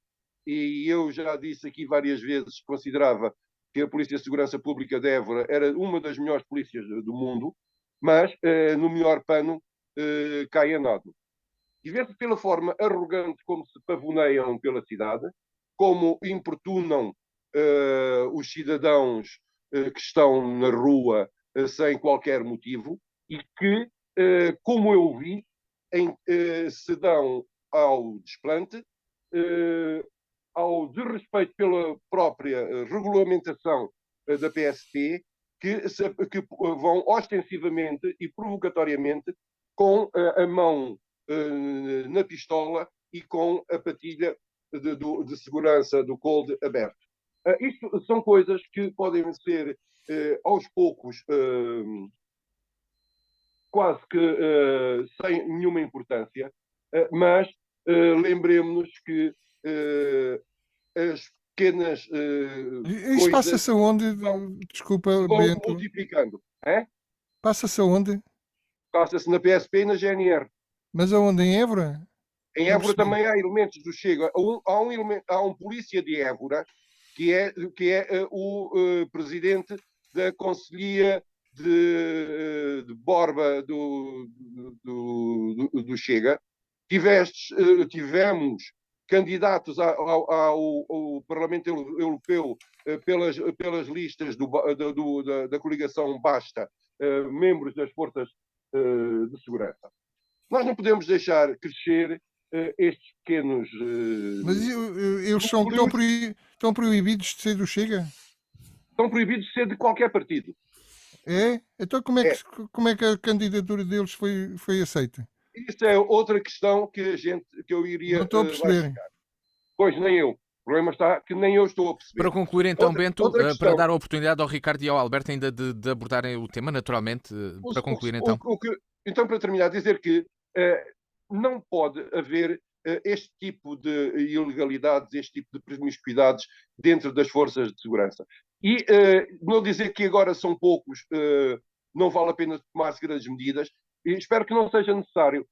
Speaker 2: e eu já disse aqui várias vezes, considerava que a Polícia de Segurança Pública de Évora era uma das melhores polícias do mundo, mas no melhor pano cai a nado. E vê-se pela forma arrogante como se pavoneiam pela cidade, como importunam os cidadãos que estão na rua sem qualquer motivo e que, como eu vi, se dão ao desplante, ao desrespeito pela própria regulamentação da PSP que vão ostensivamente e provocatoriamente com a mão na pistola e com a patilha de segurança do cold aberto. Isto são coisas que podem ser aos poucos quase que sem nenhuma importância, mas lembremos-nos que as pequenas
Speaker 4: Isto passa-se aonde? Desculpa,
Speaker 2: vão
Speaker 4: Bento.
Speaker 2: multiplicando.
Speaker 4: Passa-se aonde?
Speaker 2: Passa-se na PSP e na GNR.
Speaker 4: Mas aonde? Em Évora?
Speaker 2: Em
Speaker 4: Não
Speaker 2: Évora
Speaker 4: percebi.
Speaker 2: também há elementos do Chega. Há um polícia de Évora que é o presidente da Conselhia de Borba do Chega. Tivemos candidatos ao Parlamento Europeu pelas listas da coligação Basta, membros das forças de segurança. Nós não podemos deixar crescer estes pequenos...
Speaker 4: Mas eles estão proibidos de ser do Chega?
Speaker 2: Estão proibidos de ser de qualquer partido.
Speaker 4: É? Então como é que a candidatura deles foi aceita?
Speaker 2: Isso é outra questão que eu iria...
Speaker 4: Não estou a perceber.
Speaker 2: Pois, nem eu. O problema está que nem eu estou a perceber.
Speaker 1: Para concluir então, Bento,
Speaker 2: questão.
Speaker 1: para dar a oportunidade ao Ricardo e ao Alberto ainda de abordarem o tema, naturalmente, para concluir então.
Speaker 2: Então, para terminar, dizer que não pode haver este tipo de ilegalidades, este tipo de promiscuidades dentro das forças de segurança. E não dizer que agora são poucos, não vale a pena tomar-se grandes medidas, e espero que não seja necessário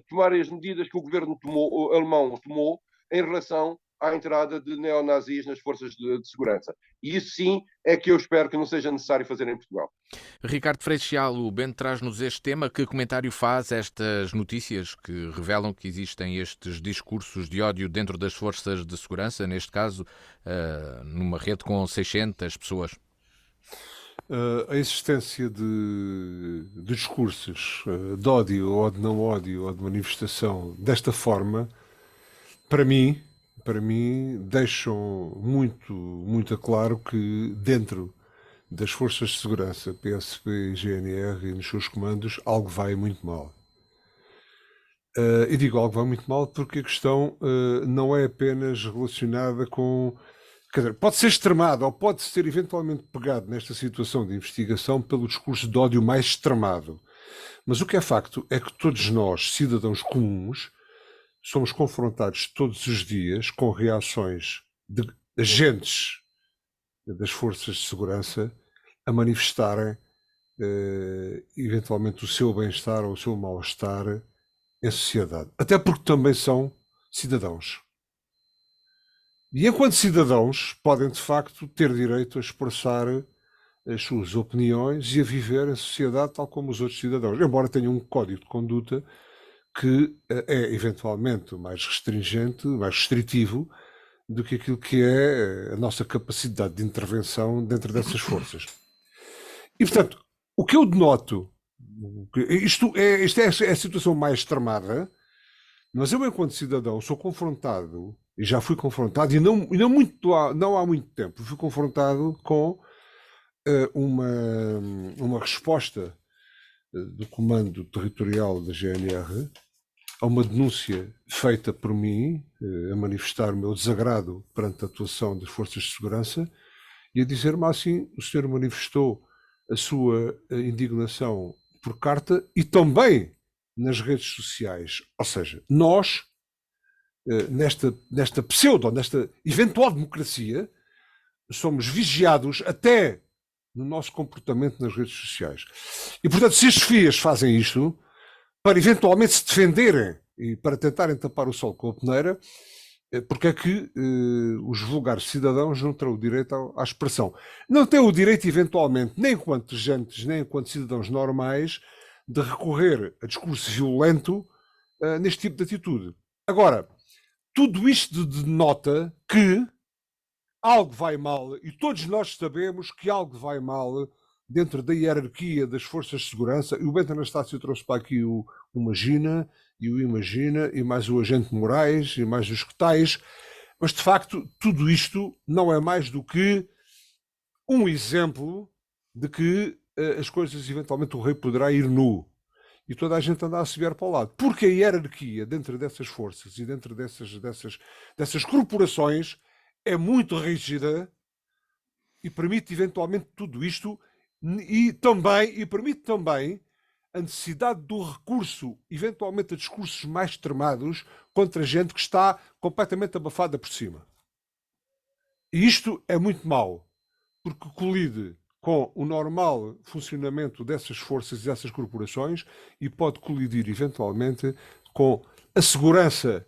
Speaker 2: tomar as medidas que o governo alemão tomou em relação à entrada de neonazis nas forças de segurança. E isso sim é que eu espero que não seja necessário fazer em Portugal.
Speaker 1: Ricardo Freixal, o Bento traz-nos este tema. Que comentário faz estas notícias que revelam que existem estes discursos de ódio dentro das forças de segurança, neste caso numa rede com 600 pessoas?
Speaker 3: A existência de discursos de ódio ou de não ódio ou de manifestação desta forma, para mim deixam muito claro que dentro das forças de segurança, PSP e GNR e nos seus comandos, algo vai muito mal. E digo algo vai muito mal porque a questão não é apenas relacionada com... Quer dizer, pode ser extremado ou pode ser eventualmente pegado nesta situação de investigação pelo discurso de ódio mais extremado. Mas o que é facto é que todos nós, cidadãos comuns, somos confrontados todos os dias com reações de agentes das forças de segurança a manifestarem eventualmente o seu bem-estar ou o seu mal-estar em sociedade. Até porque também são cidadãos. E enquanto cidadãos podem de facto ter direito a expressar as suas opiniões e a viver em sociedade tal como os outros cidadãos, embora tenham um código de conduta que é eventualmente mais restringente, mais restritivo do que aquilo que é a nossa capacidade de intervenção dentro dessas forças. E portanto, o que eu denoto, isto é a situação mais extremada, mas eu enquanto cidadão sou confrontado, e já fui confrontado, e não há muito tempo, fui confrontado com uma resposta do Comando Territorial da GNR a uma denúncia feita por mim, a manifestar o meu desagrado perante a atuação das forças de segurança e a dizer-me assim, o senhor manifestou a sua indignação por carta e também nas redes sociais. Ou seja, nós, nesta pseudo, nesta eventual democracia, somos vigiados até no nosso comportamento nas redes sociais. E, portanto, se as FIAs fazem isto, para eventualmente se defenderem e para tentarem tapar o sol com a peneira, porque é que os vulgares cidadãos não terão o direito à expressão. Não têm o direito, eventualmente, nem enquanto agentes, nem enquanto cidadãos normais, de recorrer a discurso violento neste tipo de atitude. Agora, tudo isto denota que algo vai mal, e todos nós sabemos que algo vai mal dentro da hierarquia das forças de segurança, e o Bento Anastácio trouxe para aqui o Imagina, e mais o Agente Moraes, e mais os que tais, mas de facto tudo isto não é mais do que um exemplo de que as coisas, eventualmente, o rei poderá ir nu. E toda a gente anda a subir para o lado. Porque a hierarquia dentro dessas forças e dentro dessas corporações é muito rígida e permite eventualmente tudo isto e permite também a necessidade do recurso, eventualmente a discursos mais extremados contra gente que está completamente abafada por cima. E isto é muito mau, porque colide com o normal funcionamento dessas forças e dessas corporações e pode colidir eventualmente com a segurança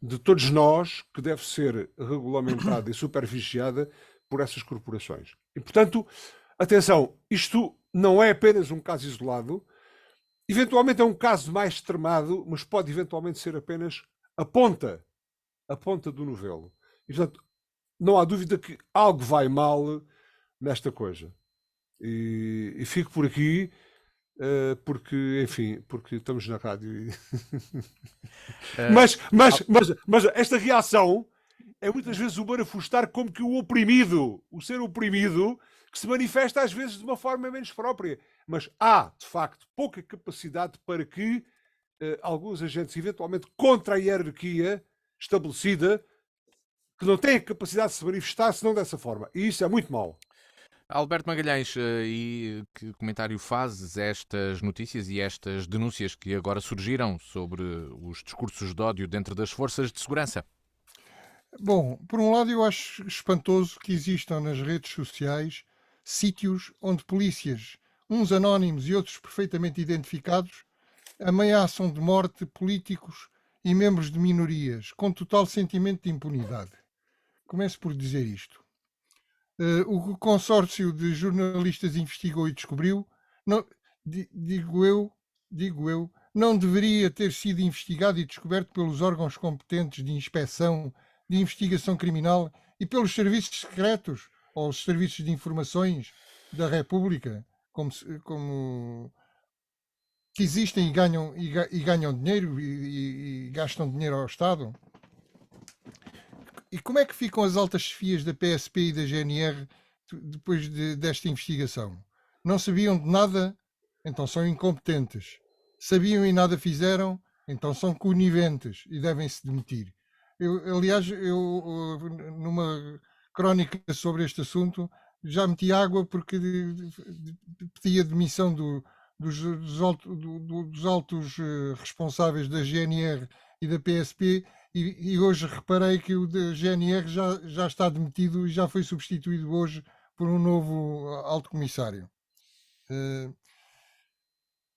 Speaker 3: de todos nós, que deve ser regulamentada e supervigiada por essas corporações. E, portanto, atenção, isto não é apenas um caso isolado, eventualmente é um caso mais extremado, mas pode eventualmente ser apenas a ponta do novelo. E, portanto, não há dúvida que algo vai mal nesta coisa. E fico por aqui, porque, enfim, porque estamos na rádio. Mas esta reação é muitas vezes o manifestar como que o ser oprimido, que se manifesta às vezes de uma forma menos própria. Mas há, de facto, pouca capacidade para que alguns agentes, eventualmente contra a hierarquia estabelecida, que não têm a capacidade de se manifestar senão dessa forma. E isso é muito mau.
Speaker 1: Alberto Magalhães, e que comentário fazes a estas notícias e estas denúncias que agora surgiram sobre os discursos de ódio dentro das forças de segurança?
Speaker 4: Bom, por um lado eu acho espantoso que existam nas redes sociais sítios onde polícias, uns anónimos e outros perfeitamente identificados, ameaçam de morte políticos e membros de minorias, com total sentimento de impunidade. Começo por dizer isto. O consórcio de jornalistas investigou e descobriu, não, digo eu, não deveria ter sido investigado e descoberto pelos órgãos competentes de inspeção, de investigação criminal e pelos serviços secretos ou os serviços de informações da República, como que existem e ganham dinheiro e gastam dinheiro ao Estado. E como é que ficam as altas chefias da PSP e da GNR depois desta investigação? Não sabiam de nada? Então são incompetentes. Sabiam e nada fizeram? Então são coniventes e devem-se demitir. Aliás, numa crónica sobre este assunto, já meti água porque pedi a demissão dos altos responsáveis da GNR e da PSP e hoje reparei que o da GNR já está demitido e já foi substituído hoje por um novo alto comissário.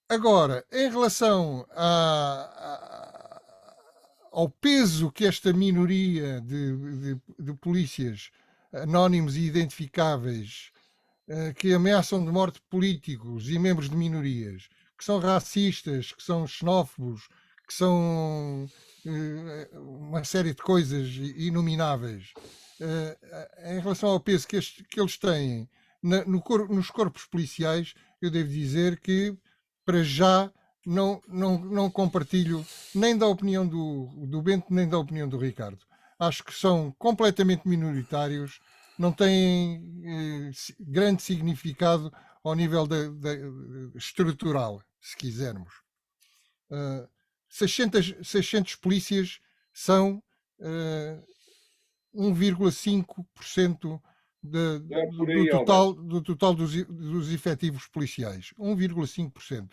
Speaker 4: Agora, em relação ao peso que esta minoria de polícias anónimos e identificáveis que ameaçam de morte políticos e membros de minorias, que são racistas, que são xenófobos, que são uma série de coisas inomináveis, em relação ao peso que eles têm nos corpos policiais, eu devo dizer que, para já, não compartilho nem da opinião do Bento, nem da opinião do Ricardo. Acho que são completamente minoritários, não têm grande significado ao nível estrutural, se quisermos. 600 polícias são 1,5% do total dos efetivos policiais. 1,5%.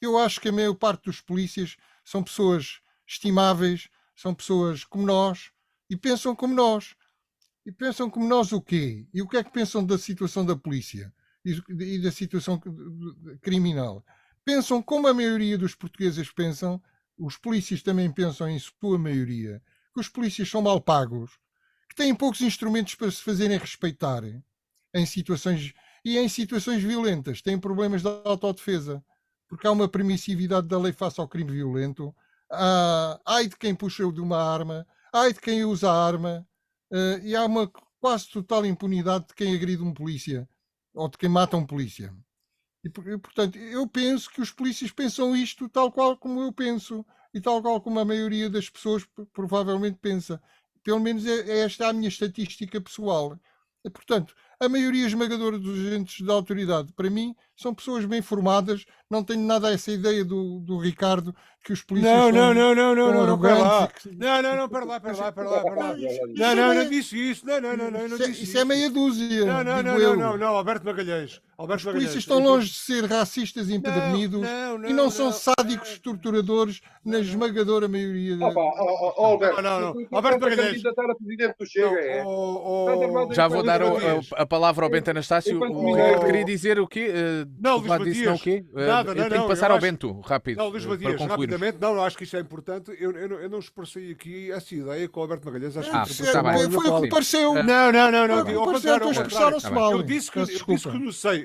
Speaker 4: Eu acho que a maior parte dos polícias são pessoas estimáveis, são pessoas como nós e pensam como nós. E pensam como nós o quê? E o que é que pensam da situação da polícia e da situação criminal? Pensam como a maioria dos portugueses pensam. Os polícias também pensam, em sua maioria, que os polícias são mal pagos, que têm poucos instrumentos para se fazerem respeitar em situações violentas, têm problemas de autodefesa, porque há uma permissividade da lei face ao crime violento. Ai de quem puxa de uma arma, ai de quem usa a arma, e há uma quase total impunidade de quem agride um polícia ou de quem mata um polícia. E, portanto, eu penso que os polícias pensam isto tal qual como eu penso e tal qual como a maioria das pessoas provavelmente pensa. Pelo menos é esta a minha estatística pessoal. E, portanto, A maioria esmagadora dos agentes da autoridade, para mim, são pessoas bem formadas. Não tenho nada essa ideia do Ricardo, que os polícias
Speaker 3: Não,
Speaker 4: são
Speaker 3: pera lá.
Speaker 4: arrogantes.
Speaker 3: Não, pera lá.
Speaker 4: Isso
Speaker 3: Não disse isso. Não, eu não disse
Speaker 4: isso é meia dúzia, digo eu.
Speaker 3: não, Alberto Magalhães.
Speaker 4: Os polícias estão longe de ser racistas e empedernidos e não são sádicos torturadores na esmagadora maioria.
Speaker 2: Alberto,
Speaker 3: Não.
Speaker 2: tu
Speaker 3: Alberto
Speaker 2: estás a
Speaker 3: Magalhães.
Speaker 2: candidatar a presidente do Chega, é?
Speaker 1: Já vou dar a palavra ao Bento Anastácio.
Speaker 2: Enquanto
Speaker 1: O Ricardo queria dizer o quê?
Speaker 3: Não,
Speaker 1: Desculpa,
Speaker 3: Luís
Speaker 1: disse
Speaker 3: Matias.
Speaker 1: o quê?
Speaker 3: Nada,
Speaker 1: Eu tenho que
Speaker 3: não,
Speaker 1: passar
Speaker 3: eu
Speaker 1: ao
Speaker 3: acho-
Speaker 1: Bento, rápido,
Speaker 3: Não, Luís
Speaker 1: para
Speaker 3: Matias,
Speaker 1: concluirmos.
Speaker 3: rapidamente. Não, acho que isso é importante. Eu não expressei aqui essa ideia com o Alberto Magalhães. Acho que
Speaker 1: Ah,
Speaker 3: interpretou
Speaker 1: tá bem.
Speaker 3: mal.
Speaker 4: Foi o que pareceu.
Speaker 3: Não.
Speaker 4: Foi o que
Speaker 3: Ao
Speaker 4: pareceu, então
Speaker 3: contrário.
Speaker 4: expressaram-se
Speaker 1: Tá bem.
Speaker 4: mal.
Speaker 3: Eu disse que
Speaker 4: Desculpa.
Speaker 3: no seio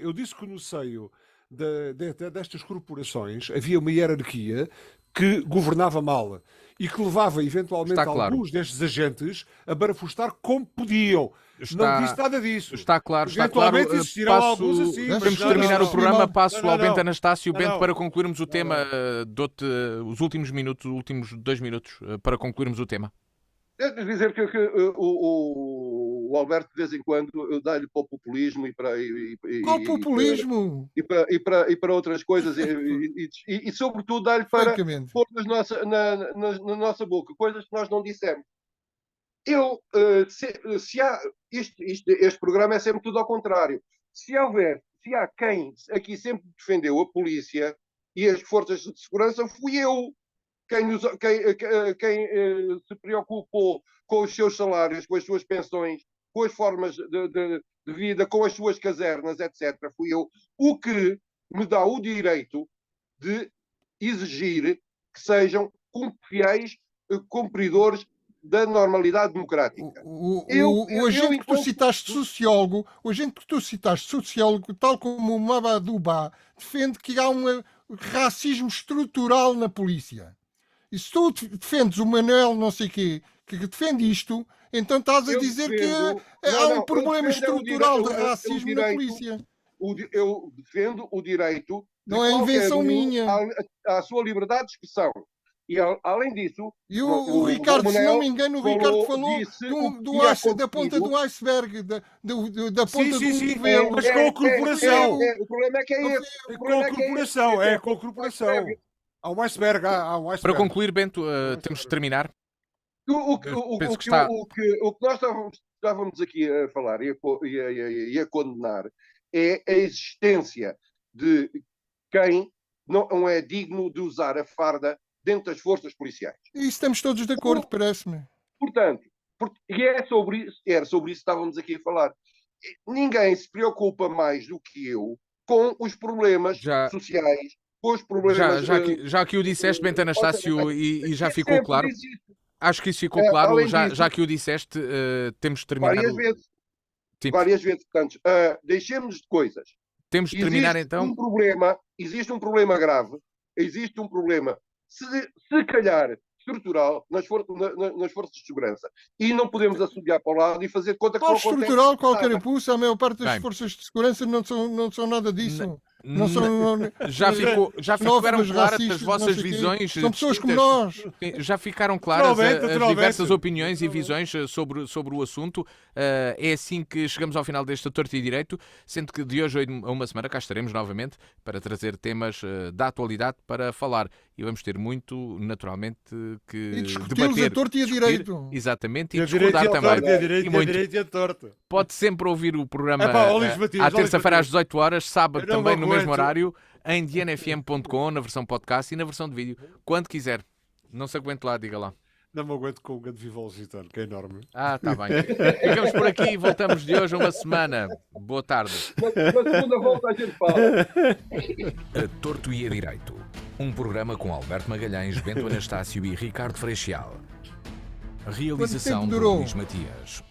Speaker 3: destas corporações havia uma hierarquia que governava mal e que levava eventualmente
Speaker 1: Está claro.
Speaker 3: alguns destes agentes a barafustar como podiam.
Speaker 1: Está-
Speaker 3: Não disse nada disso.
Speaker 1: Está claro.
Speaker 3: Eventualmente existirão alguns assim,
Speaker 1: Podemos
Speaker 3: mas
Speaker 1: terminar
Speaker 3: não,
Speaker 1: o programa.
Speaker 4: não.
Speaker 1: Passo
Speaker 3: Não,
Speaker 1: ao
Speaker 3: não.
Speaker 1: Bento Anastácio.
Speaker 3: Não,
Speaker 1: Bento,
Speaker 3: não.
Speaker 1: para concluirmos o tema, dou-te os últimos minutos, os últimos 2 minutos, para concluirmos o tema.
Speaker 2: Devo dizer que o Alberto, de vez em quando, dá-lhe para o populismo e para.
Speaker 4: Qual populismo?
Speaker 2: E para outras coisas, e sobretudo dá-lhe para
Speaker 4: Francamente.
Speaker 2: pôr na nossa boca coisas que nós não dissemos. Se há. Este programa é sempre tudo ao contrário. Se há quem aqui sempre defendeu a polícia e as forças de segurança, fui eu. Quem se preocupou com os seus salários, com as suas pensões, com as formas de vida, com as suas casernas, etc. Fui eu. O que me dá o direito de exigir que sejam fiéis cumpridores da normalidade democrática.
Speaker 4: O agente que tu citaste sociólogo, tal como o Mabadouba, defende que há um racismo estrutural na polícia. E se tu defendes o Manuel não sei quê, que defende isto, então estás a dizer que há um problema estrutural de racismo na polícia.
Speaker 2: Eu defendo o direito de
Speaker 4: Não é invenção
Speaker 2: qualquer um
Speaker 4: minha.
Speaker 2: à sua liberdade de expressão. E além disso,
Speaker 4: E o Ricardo, se não me engano, o Ricardo falou da ponta do iceberg, da ponta
Speaker 3: Sim,
Speaker 4: do novelo.
Speaker 3: mas com a corporação.
Speaker 2: O problema é que é esse.
Speaker 3: Com a corporação. Há um iceberg.
Speaker 1: Para concluir, Bento, temos de terminar.
Speaker 2: O que nós estávamos aqui a falar e a condenar é a existência de quem não é digno de usar a farda dentro das forças policiais.
Speaker 4: E estamos todos de acordo, parece-me.
Speaker 2: Portanto, era sobre isso que estávamos aqui a falar. Ninguém se preocupa mais do que eu com os problemas sociais, com os problemas...
Speaker 1: Já que o disseste, Bento Anastácio, e já ficou claro. Acho que isso ficou claro, já que o disseste, temos de terminar.
Speaker 2: Várias vezes. Portanto, deixemos de coisas.
Speaker 1: Temos de terminar então.
Speaker 2: Existe um problema grave, existe um problema, se calhar, estrutural nas forças de segurança. E não podemos assobiar para o lado e fazer conta que
Speaker 4: Qual
Speaker 2: não acontece.
Speaker 4: estrutural, qual carapuça, a maior parte das forças de segurança não são nada disso. Não são,
Speaker 1: já ficaram claras as vossas visões.
Speaker 4: São pessoas como nós.
Speaker 1: Já ficaram claras as diversas opiniões e visões sobre o assunto. É assim que chegamos ao final deste Torto e Direito, sendo que de hoje a uma semana cá estaremos novamente para trazer temas da atualidade para falar. E vamos ter muito, naturalmente, que debater.
Speaker 4: A torto e a direito.
Speaker 1: Exatamente, e discordar também.
Speaker 3: E muito. E a torto.
Speaker 1: Pode sempre ouvir o programa à terça-feira às 18 horas, sábado também no mesmo horário, em dianafm.com, na versão podcast e na versão de vídeo, quando quiser. Não se aguente lá, diga lá.
Speaker 3: Não me aguento com o grande Viva Lusitano, que é enorme.
Speaker 1: Está bem. Ficamos por aqui e voltamos de hoje a uma semana. Boa tarde.
Speaker 2: Na segunda volta a gente fala.
Speaker 1: A Torto e a Direito. Um programa com Alberto Magalhães, Bento Anastácio e Ricardo Freixal. Realização de Luís Matias.